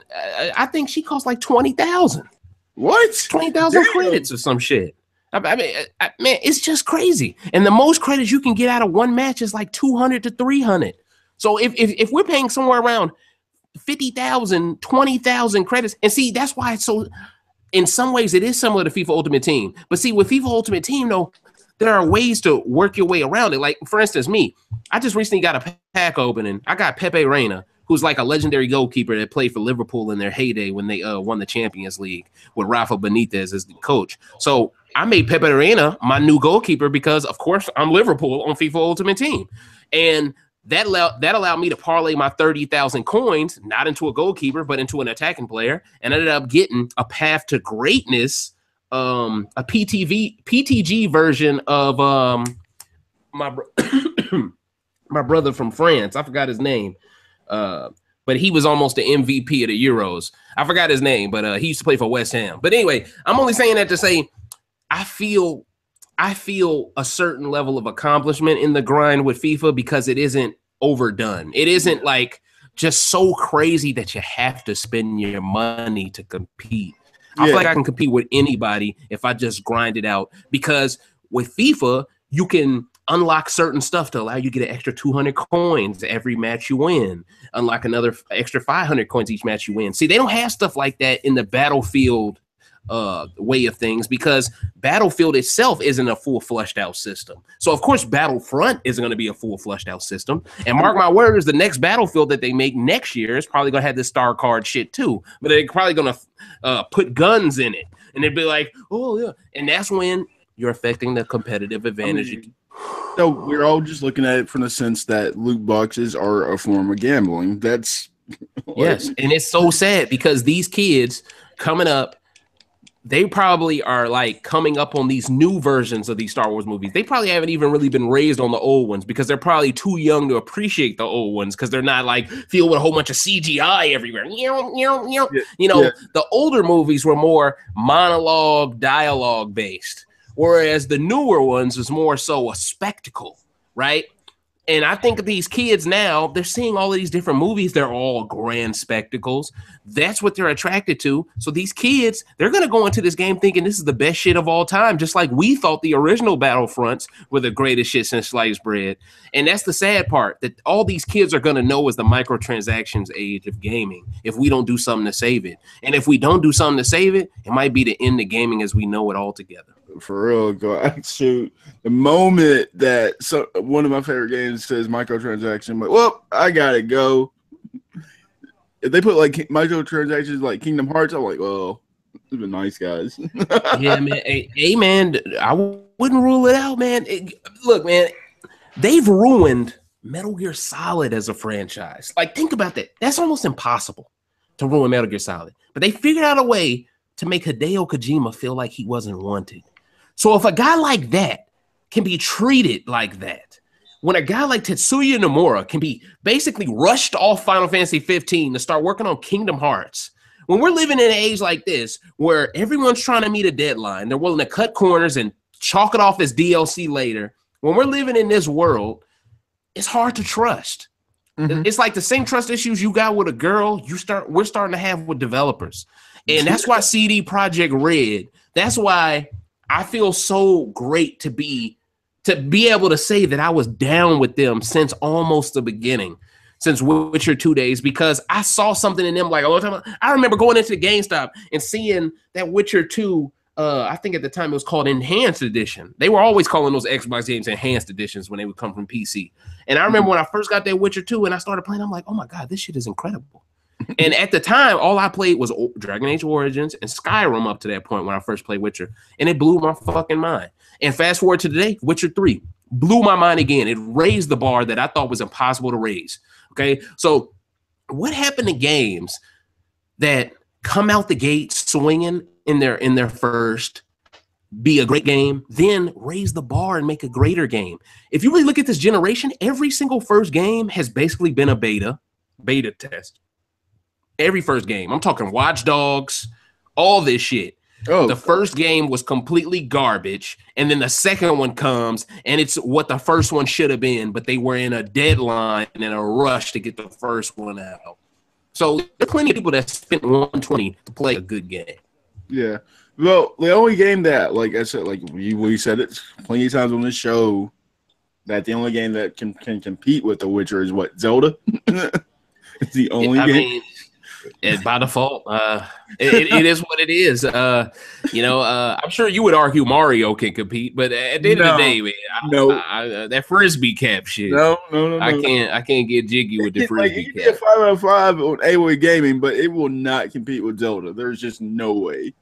I think she costs like 20,000. What? 20,000 credits or some shit. I mean, man, it's just crazy. And the most credits you can get out of one match is like 200 to 300. So if we're paying somewhere around 50,000, 20,000 credits, and see, that's why it's so, in some ways, it is similar to FIFA Ultimate Team. But see, with FIFA Ultimate Team, though, there are ways to work your way around it. Like, for instance, me, I just recently got a pack opening. I got Pepe Reina, who's like a legendary goalkeeper that played for Liverpool in their heyday when they won the Champions League with Rafa Benitez as the coach. So I made Pepe Reina my new goalkeeper because, of course, I'm Liverpool on FIFA Ultimate Team. And that allowed me to parlay my 30,000 coins, not into a goalkeeper, but into an attacking player, and ended up getting a Path to Greatness, a PTG version of my brother from France. I forgot his name. But he was almost the MVP of the Euros. I forgot his name, but he used to play for West Ham. But anyway, I'm only saying that to say I feel a certain level of accomplishment in the grind with FIFA because it isn't overdone. It isn't like just so crazy that you have to spend your money to compete. I feel like I can compete with anybody if I just grind it out, because with FIFA, you can unlock certain stuff to allow you to get an extra 200 coins every match you win. Unlock another extra 500 coins each match you win. See, they don't have stuff like that in the Battlefield way of things, because Battlefield itself isn't a full fleshed out system. So of course Battlefront isn't going to be a full fleshed out system. And mark my words, the next Battlefield that they make next year is probably going to have this star card shit too. But they're probably going to put guns in it, and they'd be like, oh yeah, and that's when you're affecting the competitive advantage. So we're all just looking at it from the sense that loot boxes are a form of gambling. That's yes, and it's so sad because these kids coming up, they probably are like coming up on these new versions of these Star Wars movies. They probably haven't even really been raised on the old ones because they're probably too young to appreciate the old ones because they're not like filled with a whole bunch of CGI everywhere. The older movies were more monologue, dialogue based, whereas the newer ones was more so a spectacle, right? And I think these kids now, they're seeing all of these different movies. They're all grand spectacles. That's what they're attracted to. So these kids, they're going to go into this game thinking this is the best shit of all time, just like we thought the original Battlefronts were the greatest shit since sliced bread. And that's the sad part, that all these kids are going to know is the microtransactions age of gaming if we don't do something to save it. And if we don't do something to save it, it might be the end of gaming as we know it altogether. For real, God, shoot. The moment that one of my favorite games says microtransaction, I'm like, well, I gotta go. If they put like microtransactions like Kingdom Hearts, I'm like, well, they've been nice guys. Yeah, man. Hey, man, I wouldn't rule it out, man. Look, man, they've ruined Metal Gear Solid as a franchise. Like, think about that. That's almost impossible to ruin Metal Gear Solid. But they figured out a way to make Hideo Kojima feel like he wasn't wanted. So if a guy like that can be treated like that, when a guy like Tetsuya Nomura can be basically rushed off Final Fantasy 15 to start working on Kingdom Hearts, when we're living in an age like this where everyone's trying to meet a deadline, they're willing to cut corners and chalk it off as DLC later. When we're living in this world, it's hard to trust. Mm-hmm. It's like the same trust issues you got with a girl, we're starting to have with developers. And that's why CD Projekt Red, that's why I feel so great to be able to say that I was down with them since almost the beginning, since Witcher 2 days, because I saw something in them like a long time. I remember going into the GameStop and seeing that Witcher 2, I think at the time it was called Enhanced Edition. They were always calling those Xbox games Enhanced Editions when they would come from PC. And I remember when I first got that Witcher 2 and I started playing, I'm like, oh my God, this shit is incredible. And at the time, all I played was Dragon Age Origins and Skyrim up to that point when I first played Witcher. And it blew my fucking mind. And fast forward to today, Witcher 3 blew my mind again. It raised the bar that I thought was impossible to raise. Okay, so what happened to games that come out the gate swinging in their first, be a great game, then raise the bar and make a greater game? If you really look at this generation, every single first game has basically been a beta test. Every first game. I'm talking Watch Dogs, all this shit. Oh, the first game was completely garbage, and then the second one comes, and it's what the first one should have been, but they were in a deadline and in a rush to get the first one out. So there are plenty of people that spent $120 to play a good game. Yeah. Well, the only game that, like I said, like we said it plenty of times on this show, that the only game that can compete with The Witcher is what? Zelda? It's the only game. And by default, it is what it is. I'm sure you would argue Mario can compete, but at the end of the day, man, that frisbee cap shit. No. I can't get jiggy with the frisbee cap. Get 5 out of 5 on AWOI Gaming, but it will not compete with Zelda. There's just no way.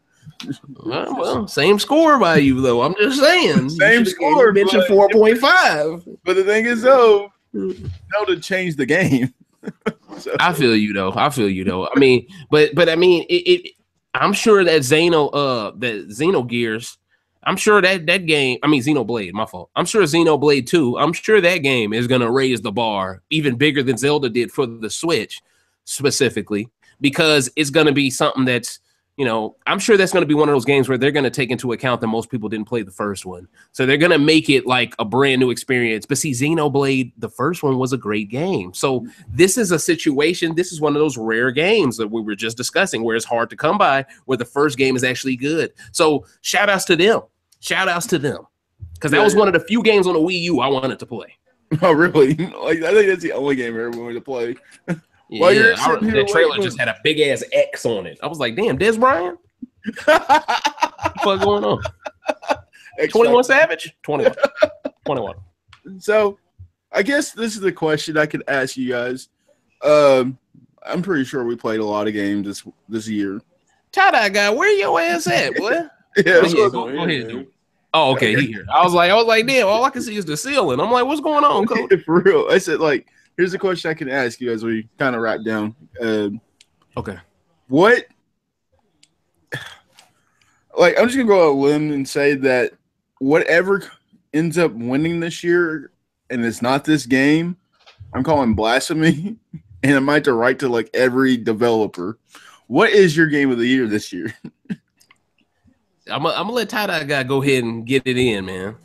Well, same score by you though. I'm just saying. Same score. Mentioned 4.5. But the thing is, though, Zelda changed the game. So. I feel you though. I mean, but I mean, I'm sure that Xenogears, I'm sure that game, I mean, Xenoblade, my fault. I'm sure Xenoblade 2, I'm sure that game is going to raise the bar even bigger than Zelda did for the Switch specifically, because it's going to be something that's, I'm sure that's going to be one of those games where they're going to take into account that most people didn't play the first one. So they're going to make it like a brand new experience. But see, Xenoblade, the first one was a great game. So this is a situation, this is one of those rare games that we were just discussing where it's hard to come by, where the first game is actually good. So shout outs to them. Because that was one of the few games on the Wii U I wanted to play. Oh, really? Like, I think that's the only game I ever wanted to play. Yeah, that trailer just had a big ass X on it. I was like, damn, Des Bryant? What's going on? 21 Savage? 21. So, I guess this is the question I could ask you guys. I'm pretty sure we played a lot of games this year. Tie-dye guy, where your ass at, boy? Yeah, go ahead, dude. Oh, okay, he here. I was like, damn, all I can see is the ceiling. I'm like, what's going on, coach? For real. I said, like, here's a question I can ask you as we kind of wrap down. Okay. What? Like, I'm just going to go out on a limb and say that whatever ends up winning this year, and it's not this game, I'm calling blasphemy, and I might have to write to, like, every developer. What is your game of the year this year? I'm going to let Tie-Dye guy go ahead and get it in, man.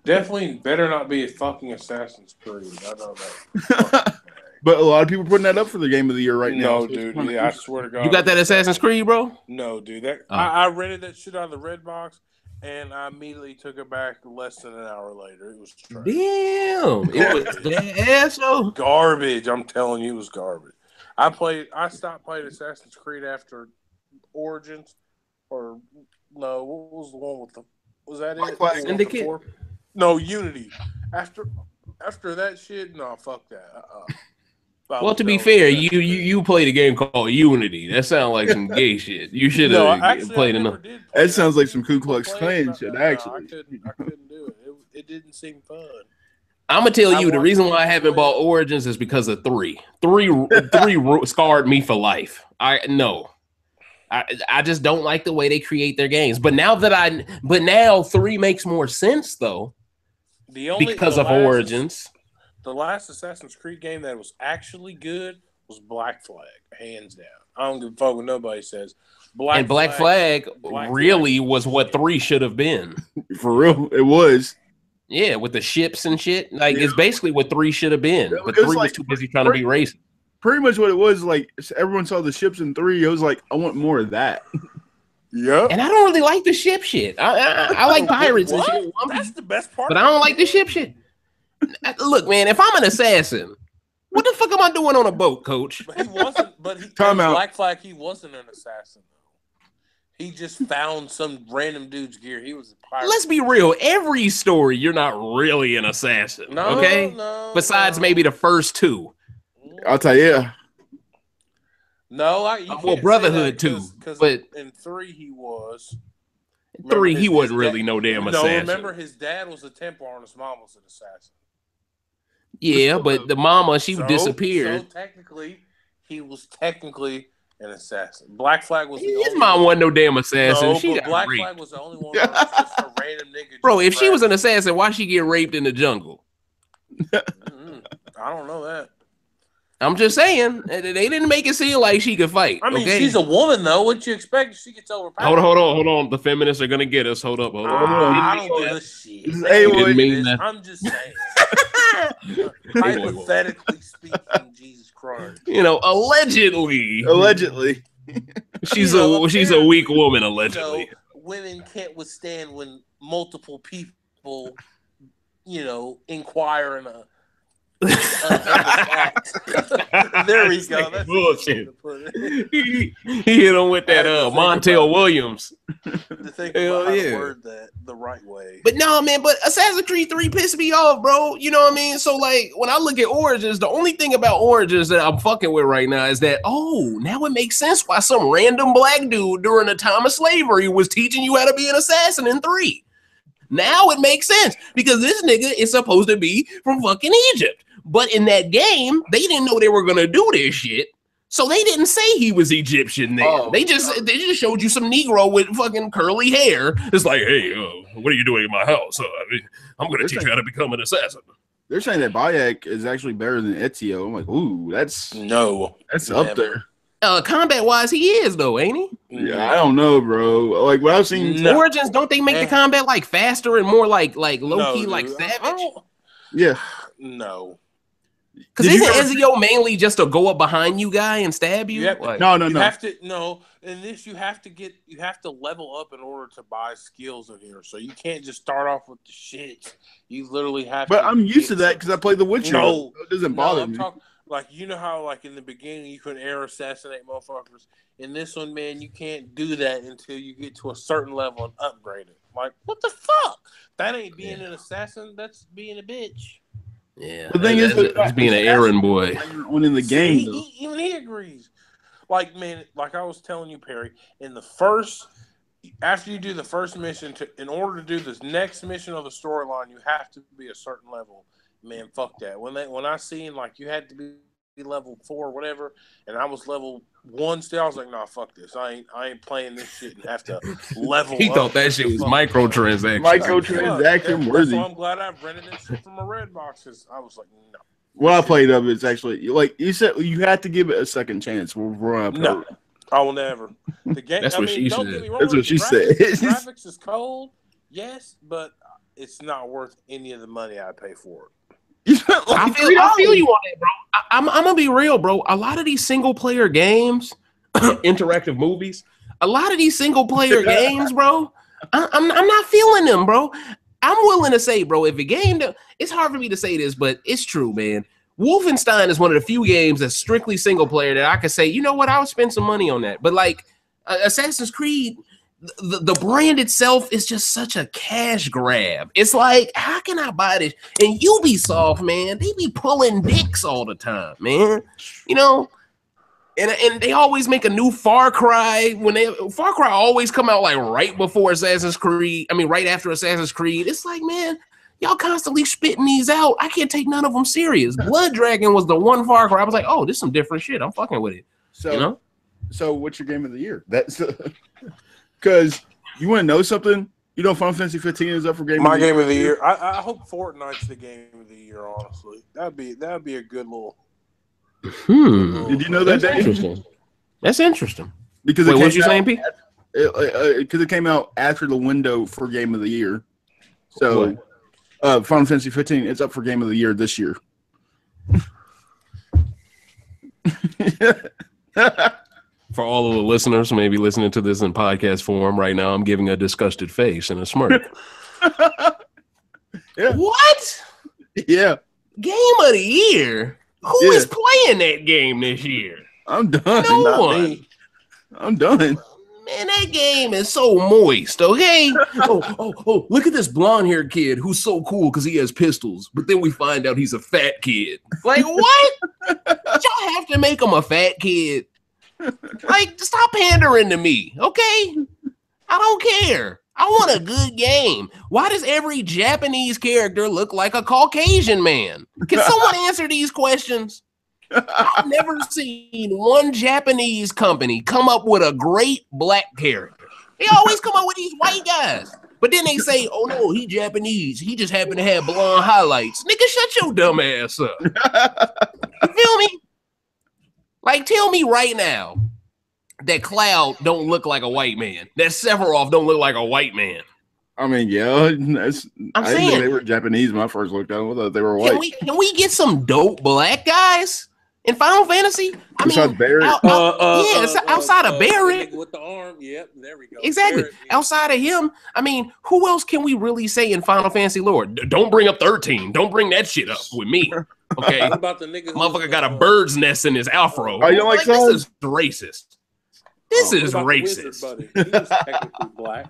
Definitely better not be a fucking Assassin's Creed. I know that. But a lot of people putting that up for the game of the year right now. No, dude. Yeah, I swear to God. You got that Assassin's Creed, bro? No, dude. I rented that shit out of the Red Box, and I immediately took it back less than an hour later. It was trash. Damn. It was that asshole. Garbage. I'm telling you, it was garbage. I stopped playing Assassin's Creed after Origins, or no, what was the one with the? Was that it? Syndicate? No, Unity. After that shit, no, fuck that. Well, to be fair, you played a game called Unity. That sounds like some gay shit. You should have played enough. That sounds like some Ku Klux Klan shit, actually. I couldn't do it. It didn't seem fun. I'm gonna tell you the reason why I haven't bought Origins is because of 3. 3 scarred me for life. I just don't like the way they create their games. But now 3 makes more sense though, because of Origins. The last Assassin's Creed game that was actually good was Black Flag, hands down. I don't give a fuck what nobody says. Black Flag really was what 3 should have been. For real, it was. Yeah, with the ships and shit. Like, it's basically what 3 should have been. But 3 was too busy trying to be racist. Pretty much what it was, like, everyone saw the ships in 3. It was like, I want more of that. Yeah. And I don't really like the ship shit. I like pirates and shit. That's the best part. But I don't like the ship shit. Look, man, if I'm an assassin, what the fuck am I doing on a boat, coach? But he wasn't. But Black Flag, he wasn't an assassin. He just found some random dude's gear. He was a pirate. Let's be real. Every story, you're not really an assassin. No, okay. Besides maybe the first 2. I'll tell you. No, well, Brotherhood too. But in 3 he was. 3 he wasn't really no damn assassin. No, remember his dad was a Templar and his mom was an assassin. Yeah, but the mama, she disappeared. So technically, he was technically an assassin. Black Flag was his mom wasn't no damn assassin. No, she got Black raped. Flag was the only one that was just a random nigga. Bro, if she was an assassin, why'd she get raped in the jungle? I don't know that. I'm just saying, they didn't make it seem like she could fight. I mean, she's a woman, though. What'd you expect? She gets overpowered. Hold on. The feminists are gonna get us. Hold up. I don't give a shit. I'm just saying. Hypothetically speaking, Jesus Christ. Allegedly. She's a weak woman, allegedly. Women can't withstand when multiple people, inquire in a. There we go. That's bullshit. He hit him with that Montel Williams. To think about how to word that the right way. But no, man. But Assassin's Creed 3 pissed me off, bro. You know what I mean? So like, when I look at Origins, the only thing about Origins that I'm fucking with right now is that now it makes sense why some random black dude during the time of slavery was teaching you how to be an assassin in 3. Now it makes sense because this nigga is supposed to be from fucking Egypt. But in that game, they didn't know they were gonna do this shit, so they didn't say he was Egyptian. They just showed you some Negro with fucking curly hair. It's like, hey, what are you doing in my house? I'm gonna teach you how to become an assassin. They're saying that Bayek is actually better than Ezio. I'm like, ooh, that's up there. Combat wise, he is though, ain't he? Yeah, I don't know, bro. Like what I've seen, Origins, don't they make the combat like faster and more like low key, like savage? Yeah, no. Because isn't Ezio mainly just a go up behind you guy and stab you? No. You have to in this you have to level up in order to buy skills in here. So you can't just start off with the shit. You literally have But I'm used to that because I play The Witcher. No, it doesn't bother me. Like, you know how, like, in the beginning you could air assassinate motherfuckers? In this one, man, you can't do that until you get to a certain level and upgrade it. Like, what the fuck? That ain't being an assassin. That's being a bitch. Yeah. The thing is, it's being an errand boy. When in the game, even he agrees. Like, man, like I was telling you, Perry, after you do the first mission, in order to do this next mission of the storyline, you have to be a certain level. Man, fuck that. When I seen like you had to be level 4 or whatever, and I was level 1 still, I was like, nah, fuck this. I ain't playing this shit and have to level he up. Thought that shit was microtransaction. Microtransaction worthy. So I'm glad I've rented this shit from a Red Box because I was like, no. What I played of it's actually like you said, you had to give it a second chance. No, I will never. The game. That's what she said. That's what she said. Graphics is cold, yes, but it's not worth any of the money I pay for it. I feel you on that, bro. I'm gonna be real, bro. A lot of these single player games, interactive movies, a lot of these single player games, bro, I'm not feeling them, bro. I'm willing to say, bro, if a game, it's hard for me to say this, but it's true, man. Wolfenstein is one of the few games that's strictly single player that I could say, you know what, I would spend some money on that. But like Assassin's Creed, the brand itself is just such a cash grab. It's like, how can I buy this? And Ubisoft, man, they be pulling dicks all the time, man. You know, and they always make a new Far Cry. Far Cry always come out like right before Assassin's Creed. I mean, right after Assassin's Creed. It's like, man, y'all constantly spitting these out. I can't take none of them serious. Blood Dragon was the one Far Cry I was like, oh, this is some different shit. I'm fucking with it. So, you know? So what's your game of the year? That's because you want to know something. You know, Final Fantasy 15 is up for game. My game of the year. I hope Fortnite's the game of the year. Honestly, that'd be a good little. Did you know that? That's interesting. That's interesting. Because what you saying, Pete? Because it came out after the window for game of the year. So, Final Fantasy 15 is up for game of the year this year. For all of the listeners maybe listening to this in podcast form right now, I'm giving a disgusted face and a smirk. Yeah. What? Yeah. Game of the year? Who is playing that game this year? I'm done. No one. I'm done. Man, that game is so moist, okay? Oh, look at this blonde-haired kid who's so cool because he has pistols. But then we find out he's a fat kid. Like, what? Y'all have to make him a fat kid? Like, stop pandering to me, okay? I don't care. I want a good game. Why does every Japanese character look like a Caucasian man? Can someone answer these questions? I've never seen one Japanese company come up with a great black character. They always come up with these white guys. But then they say, oh no, he Japanese. He just happened to have blonde highlights. Nigga, shut your dumb ass up. You feel me? Like, tell me right now that Cloud don't look like a white man. That Sephiroth don't look like a white man. I mean, yeah, I didn't think they were Japanese when I first looked at them. I thought they were white. Can we get some dope black guys in Final Fantasy? Besides Barret? Outside of Barret. With the arm, yep, there we go. Exactly. Barret, yeah. Outside of him, I mean, who else can we really say in Final Fantasy lore? Don't bring up 13. Don't bring that shit up with me. Okay. What about the nigga? Motherfucker got a bird's nest in his afro. Oh, you don't like this is racist. This is racist. Wizard, buddy? He was technically black.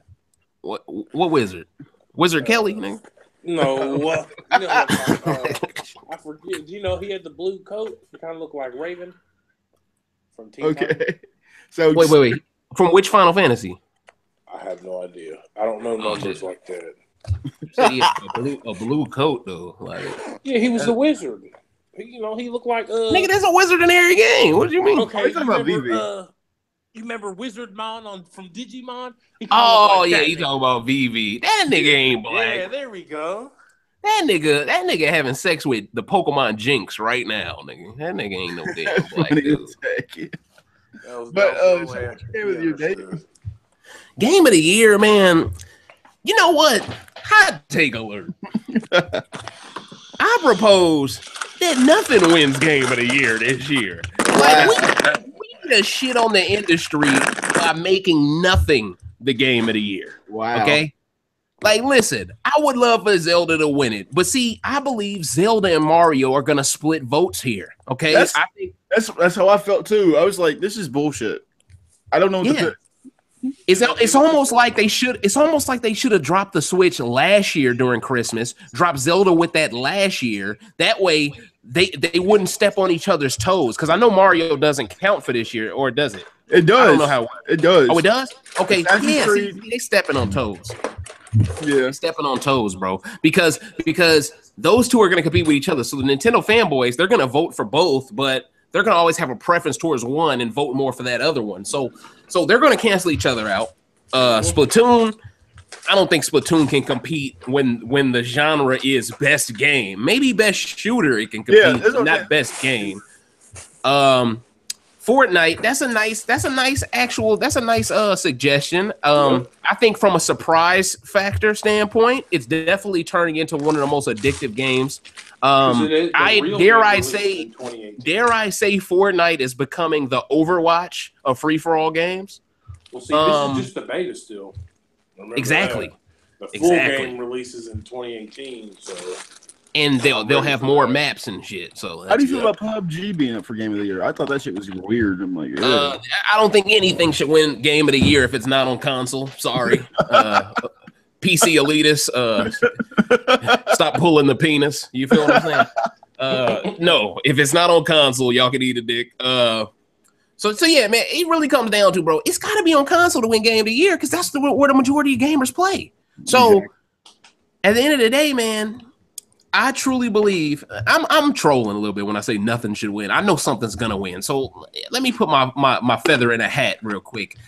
What wizard? Wizard Kelly, nigga? No, I forget. Do you know he had the blue coat? He kind of looked like Raven from Teen Titans. So wait. From which Final Fantasy? I have no idea. I don't know numbers like that. So he had a blue coat though. Like, yeah, he was the wizard. He looked like nigga. There's a wizard in every game. What do you mean? Okay, talking about Vivi. You remember Wizardmon from Digimon? You talking about Vivi. That nigga ain't black. Yeah, there we go. That nigga having sex with the Pokemon Jinx right now, nigga. That nigga ain't no damn black dude. Game of the year, Dave? Game of the year, man. You know what? Hot take alert. I propose that nothing wins Game of the Year this year. Like, we need to shit on the industry by making nothing the Game of the Year. Wow. Okay? Like, listen, I would love for Zelda to win it. But see, I believe Zelda and Mario are going to split votes here. Okay? That's how I felt too. I was like, this is bullshit. I don't know what to put. It's almost like they should. It's almost like they should have dropped the Switch last year during Christmas. Dropped Zelda with that last year. That way, they wouldn't step on each other's toes. Because I know Mario doesn't count for this year, or does it? It does. I don't know how it does. Oh, it does. Okay, see, they stepping on toes. Yeah, stepping on toes, bro. Because those two are going to compete with each other. So the Nintendo fanboys, they're going to vote for both, but they're going to always have a preference towards one and vote more for that other one. So they're going to cancel each other out. Splatoon, I don't think Splatoon can compete when the genre is best game. Maybe best shooter it can compete, but not best game. Fortnite, that's a nice suggestion. I think from a surprise factor standpoint, it's definitely turning into one of the most addictive games. Dare I say Fortnite is becoming the Overwatch of free-for-all games. Well, see, this is just the beta still. Remember exactly. That. The full game releases in 2018, so. And they'll have more maps and shit. So how do you feel about PUBG being up for Game of the Year? I thought that shit was weird. I'm like, I don't think anything should win Game of the Year if it's not on console. Sorry, PC elitists, stop pulling the penis. You feel what I'm saying? No, if it's not on console, y'all can eat a dick. So yeah, man, it really comes down to, bro, it's got to be on console to win Game of the Year because that's where the majority of gamers play. So at the end of the day, man. I truly believe I'm trolling a little bit when I say nothing should win. I know something's gonna win. So let me put my feather in a hat real quick.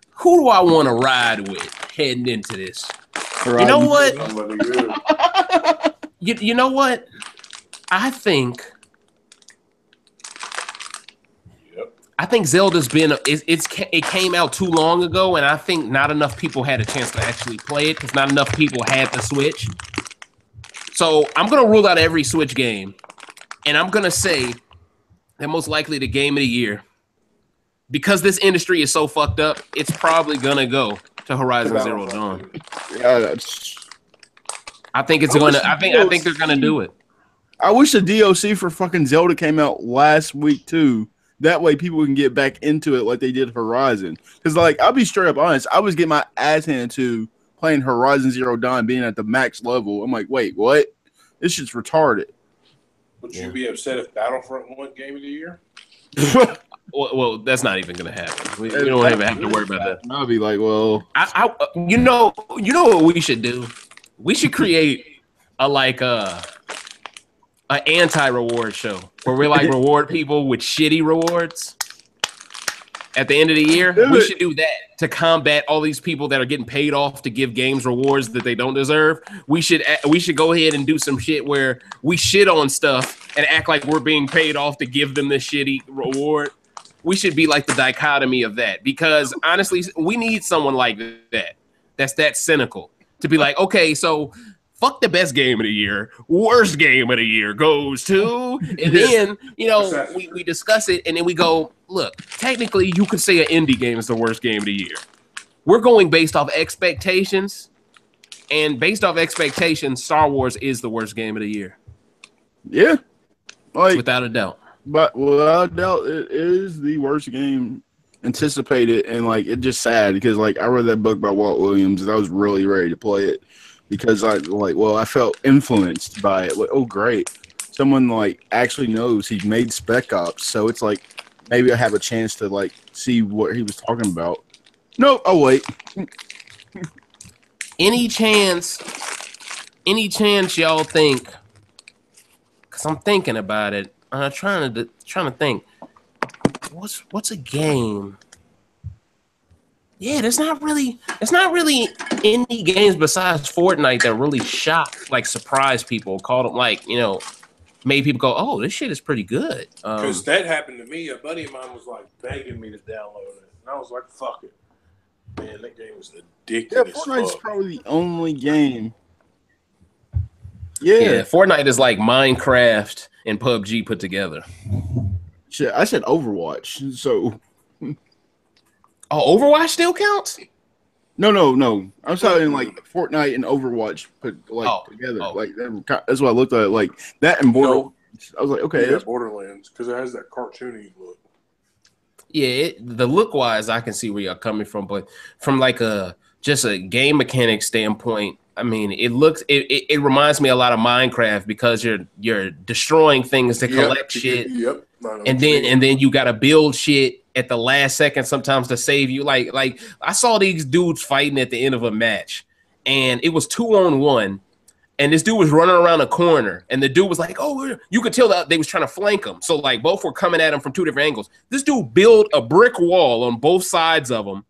Who do I want to ride with heading into this? You know what? you know what? I think Zelda's been it came out too long ago, and I think not enough people had a chance to actually play it because not enough people had the Switch. So I'm going to rule out every Switch game, and I'm going to say that most likely the Game of the Year, because this industry is so fucked up, it's probably going to go to Horizon Zero Dawn. Yeah, I think it's going to. I think they're going to do it. I wish the DLC for fucking Zelda came out last week too. That way people can get back into it like they did Horizon. Because like I'll be straight up honest, I was getting my ass handed to playing Horizon Zero Dawn, being at the max level. I'm like, wait, what? This shit's retarded. Would you be upset if Battlefront won Game of the Year? well, that's not even going to happen. We don't even have to worry about that. I'll be like, well, you know what we should do? We should create an anti-reward show where we like reward people with shitty rewards. At the end of the year, we should do that to combat all these people that are getting paid off to give games rewards that they don't deserve. We should go ahead and do some shit where we shit on stuff and act like we're being paid off to give them this shitty reward. We should be like the dichotomy of that because honestly, we need someone like that. That's that cynical to be like, okay, so fuck the best game of the year. Worst game of the year goes to, and then, we discuss it, and then we go, look, technically you could say an indie game is the worst game of the year. We're going based off expectations, and based off expectations, Star Wars is the worst game of the year. Yeah. Without a doubt. But without a doubt, it is the worst game anticipated, and it's just sad because I read that book by Walt Williams, and I was really ready to play it. Because I felt influenced by it. Oh, great. Someone actually knows he made Spec Ops. So it's maybe I have a chance to see what he was talking about. No, oh wait. Any chance y'all think, because I'm thinking about it. I'm trying to think. What's a game? Yeah, it's not really any games besides Fortnite that really shocked, surprised people, called them made people go, oh, this shit is pretty good. Because that happened to me. A buddy of mine was begging me to download it, and I was like, fuck it. Man, that game was addictive. Yeah, Fortnite's probably the only game. Yeah, Fortnite is like Minecraft and PUBG put together. Shit, I said Overwatch, so. Oh, Overwatch still counts? No. I'm talking Fortnite and Overwatch put together. That's what I looked at. That and Borderlands. I was like, okay, that's Borderlands because it has that cartoony look. Yeah, the look wise, I can see where you're coming from, but from just a game mechanic standpoint, I mean, it reminds me a lot of Minecraft because you're destroying things to collect shit. Yep. And then you gotta build shit at the last second sometimes to save you. Like I saw these dudes fighting at the end of a match, and it was 2-on-1, and this dude was running around a corner, and the dude was like, "Oh," you could tell that they was trying to flank him. So both were coming at him from two different angles. This dude built a brick wall on both sides of him,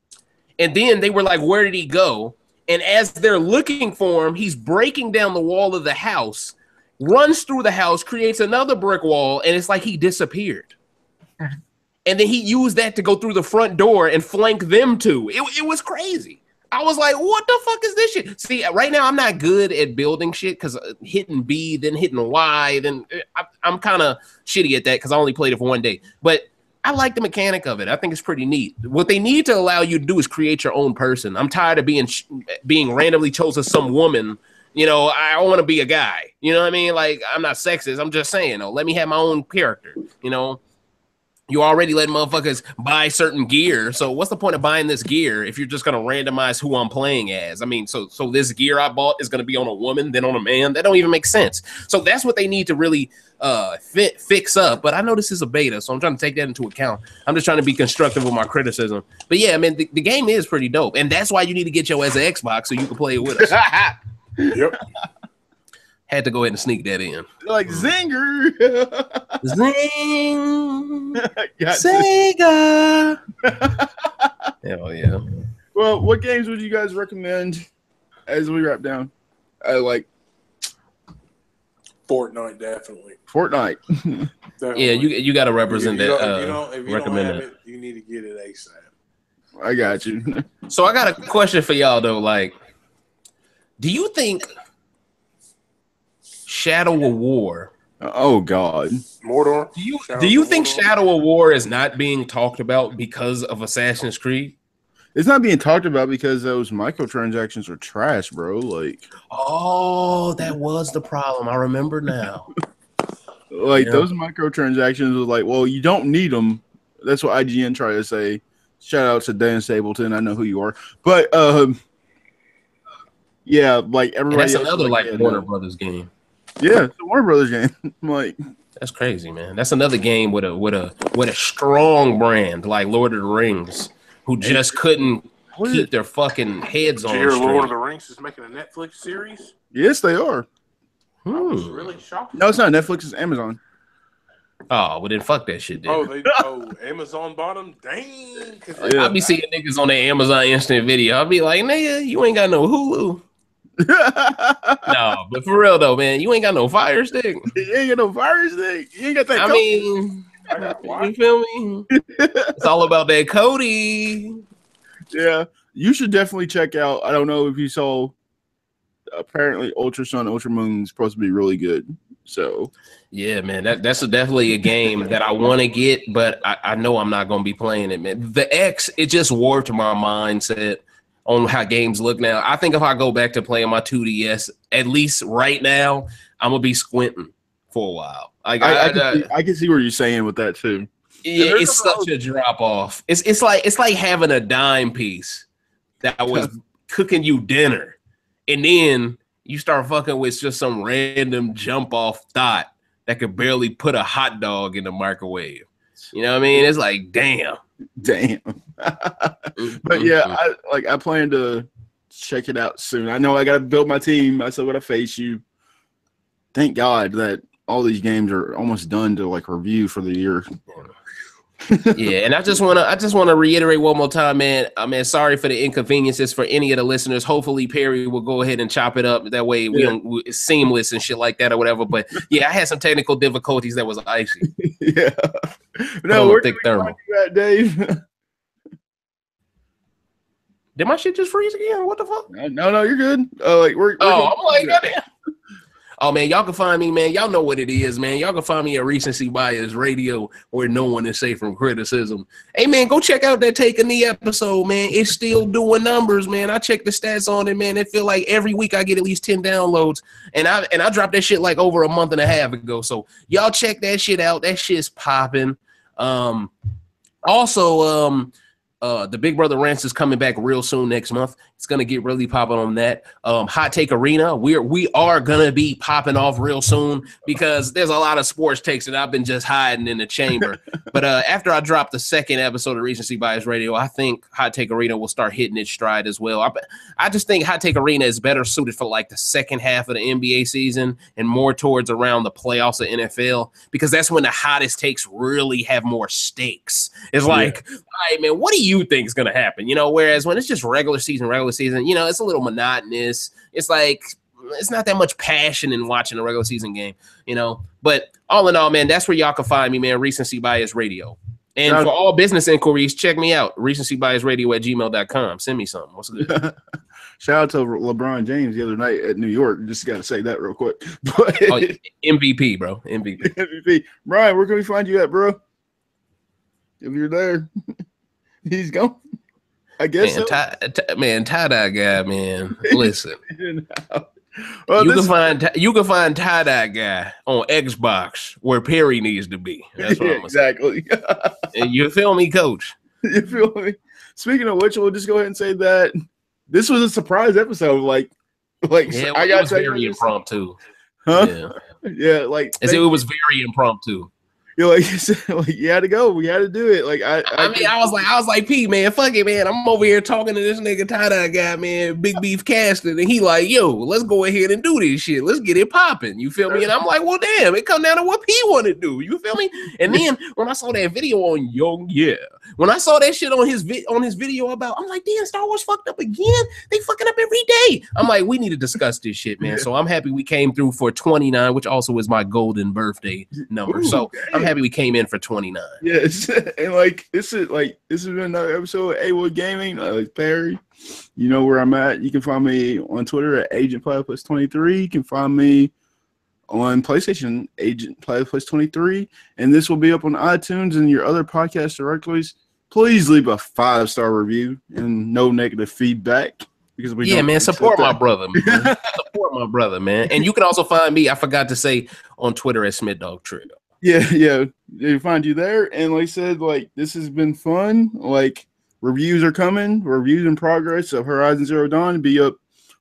and then they were like, "Where did he go?" And as they're looking for him, he's breaking down the wall of the house, runs through the house, creates another brick wall, and it's like he disappeared. and then he used that to go through the front door and flank them too. It was crazy. I was like, what the fuck is this shit? See, right now I'm not good at building shit because hitting B, then hitting Y, then I'm kind of shitty at that because I only played it for one day. But I like the mechanic of it. I think it's pretty neat. What they need to allow you to do is create your own person. I'm tired of being randomly chosen some woman. You know, I want to be a guy. You know what I mean? Like, I'm not sexist. I'm just saying, let me have my own character. You know, you already let motherfuckers buy certain gear. So what's the point of buying this gear if you're just going to randomize who I'm playing as? I mean, so this gear I bought is going to be on a woman, then on a man. That don't even make sense. So that's what they need to really fix up. But I know this is a beta, so I'm trying to take that into account. I'm just trying to be constructive with my criticism. But yeah, I mean, the game is pretty dope. And that's why you need to get your as an Xbox so you can play it with us. Yep. Had to go ahead and sneak that in. Like zinger. Zing. Sega. Hell yeah. Well, what games would you guys recommend as we wrap down? Like Fortnite, definitely. Fortnite. Definitely. Yeah, you got to represent that. If you don't have it, you need to get it ASAP. I got you. So I got a question for y'all though. Like, do you think Shadow of War? Oh God, Mordor. Do you think Shadow of War is not being talked about because of Assassin's Creed? It's not being talked about because those microtransactions are trash, bro. Like, oh, that was the problem. I remember now. Like those microtransactions was like, well, you don't need them. That's what IGN tried to say. Shout out to Dan Stapleton. I know who you are, but yeah, like everybody. And that's another like Warner Brothers game. Yeah, it's a Warner Brothers game. Like, that's crazy, man. That's another game with a strong brand like Lord of the Rings, who just couldn't keep their fucking heads on. Lord of the Rings is making a Netflix series. Yes, they are. I was really shocked. No, it's not Netflix. It's Amazon. Oh, well then fuck that shit. Then. Amazon bought them. Dang. I be seeing niggas on their Amazon Instant Video. I'll be like, nigga, you ain't got no Hulu. No, but for real though, man, you ain't got no Fire Stick. You ain't got no Fire Stick. You ain't got that. I mean, you feel me? It's all about that Cody. Yeah, you should definitely check out. I don't know if you saw. Apparently, Ultra Sun, Ultra Moon is supposed to be really good. So, yeah, man, that's definitely a game that I want to get, but I know I'm not going to be playing it, man. The X, it just warped my mindset on how games look now. I think if I go back to playing my 2DS, at least right now, I'm gonna be squinting for a while. Like I can see what you're saying with that too. Yeah, it's such a drop off. It's like having a dime piece that was cooking you dinner. And then you start fucking with just some random jump off thought that could barely put a hot dog in the microwave. You know what I mean? It's like, damn. But yeah, I plan to check it out soon. I know I got to build my team. I said, "What I face you." Thank God that all these games are almost done to like review for the year. Yeah, and I just want to reiterate one more time, man. I mean, sorry for the inconveniences for any of the listeners. Hopefully, Perry will go ahead and chop it up. That way, it's seamless and shit like that or whatever. But yeah, I had some technical difficulties that was icy. Yeah, no, we're thick thermal. That, Dave. Did my shit just freeze again? What the fuck? No, you're good. I'm like, goddamn. Oh, man, y'all can find me, man. Y'all know what it is, man. Y'all can find me at Recency Bias Radio, where no one is safe from criticism. Hey, man, go check out that Take a Knee episode, man. It's still doing numbers, man. I checked the stats on it, man. It feel like every week I get at least 10 downloads, and I dropped that shit like over a month and a half ago. So y'all check that shit out. That shit's popping. Also, the Big Brother Rants is coming back real soon next month. It's gonna get really popping on that. Hot Take Arena, we are gonna be popping off real soon because there's a lot of sports takes that I've been just hiding in the chamber. But after I drop the second episode of Recency Bias Radio, I think Hot Take Arena will start hitting its stride as well. I just think Hot Take Arena is better suited for like the second half of the NBA season and more towards around the playoffs of NFL, because that's when the hottest takes really have more stakes. It's like, all right, man, what do you think is gonna happen? You know, whereas when it's just regular season, you know, it's a little monotonous. It's like it's not that much passion in watching a regular season game, you know. But all in all, man, that's where y'all can find me, man. Recency Bias Radio. And for all business inquiries, check me out. recencybiasradio@gmail.com. Send me something. What's good? Shout out to LeBron James the other night at New York. Just got to say that real quick. But MVP, bro. MVP. MVP. Brian, where can we find you at, bro? If you're there, he's gone. I guess man, tie-dye guy, man. Listen. Well, you can find tie-dye guy on Xbox where Perry needs to be. That's what I'm exactly. And you feel me, Coach? You feel me? Speaking of which, we'll just go ahead and say that this was a surprise episode. Like yeah, I got very impromptu. Huh? Yeah, like it was very impromptu. You're like you had to go. We had to do it. Like I was like, P, man, fuck it, man. I'm over here talking to this nigga tie-dye guy, man, Big Beef Caston, and he like, yo, let's go ahead and do this shit. Let's get it popping. You feel me? And I'm like, well, damn, it come down to what P want to do. You feel me? And then when I saw that video on when I saw that shit on his video about, I'm like, damn, Star Wars fucked up again. They fucking up every day. I'm like, we need to discuss this shit, man. So I'm happy we came through for 29, which also is my golden birthday number. So I'm happy we came in for 29. Yes, and this has been another episode of AWOI Gaming. Perry, you know where I'm at. You can find me on Twitter at Agent Platypus 23. You can find me on PlayStation Agent Platypus 23, and this will be up on iTunes and your other podcast directories. Please leave a 5-star review and no negative feedback. Because support my brother, man. Support my brother, man. And you can also find me, I forgot to say, on Twitter at SmithDog Trio. Yeah, they find you there. And like I said, this has been fun. Reviews are coming, reviews in progress of Horizon Zero Dawn be up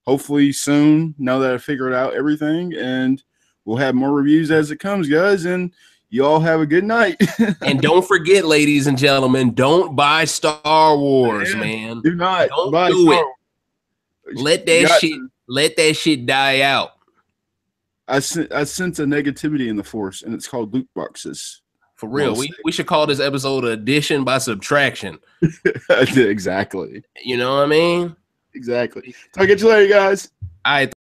hopefully soon. Now that I figured out everything, and we'll have more reviews as it comes, guys. And you all have a good night. And don't forget, ladies and gentlemen, don't buy Star Wars, man. Do not. Don't do it. Let that shit die out. I sense a negativity in the force, and it's called loot boxes. For real, we should call this episode addition by subtraction. Exactly. You know what I mean? Exactly. Talk to you later, guys. All right.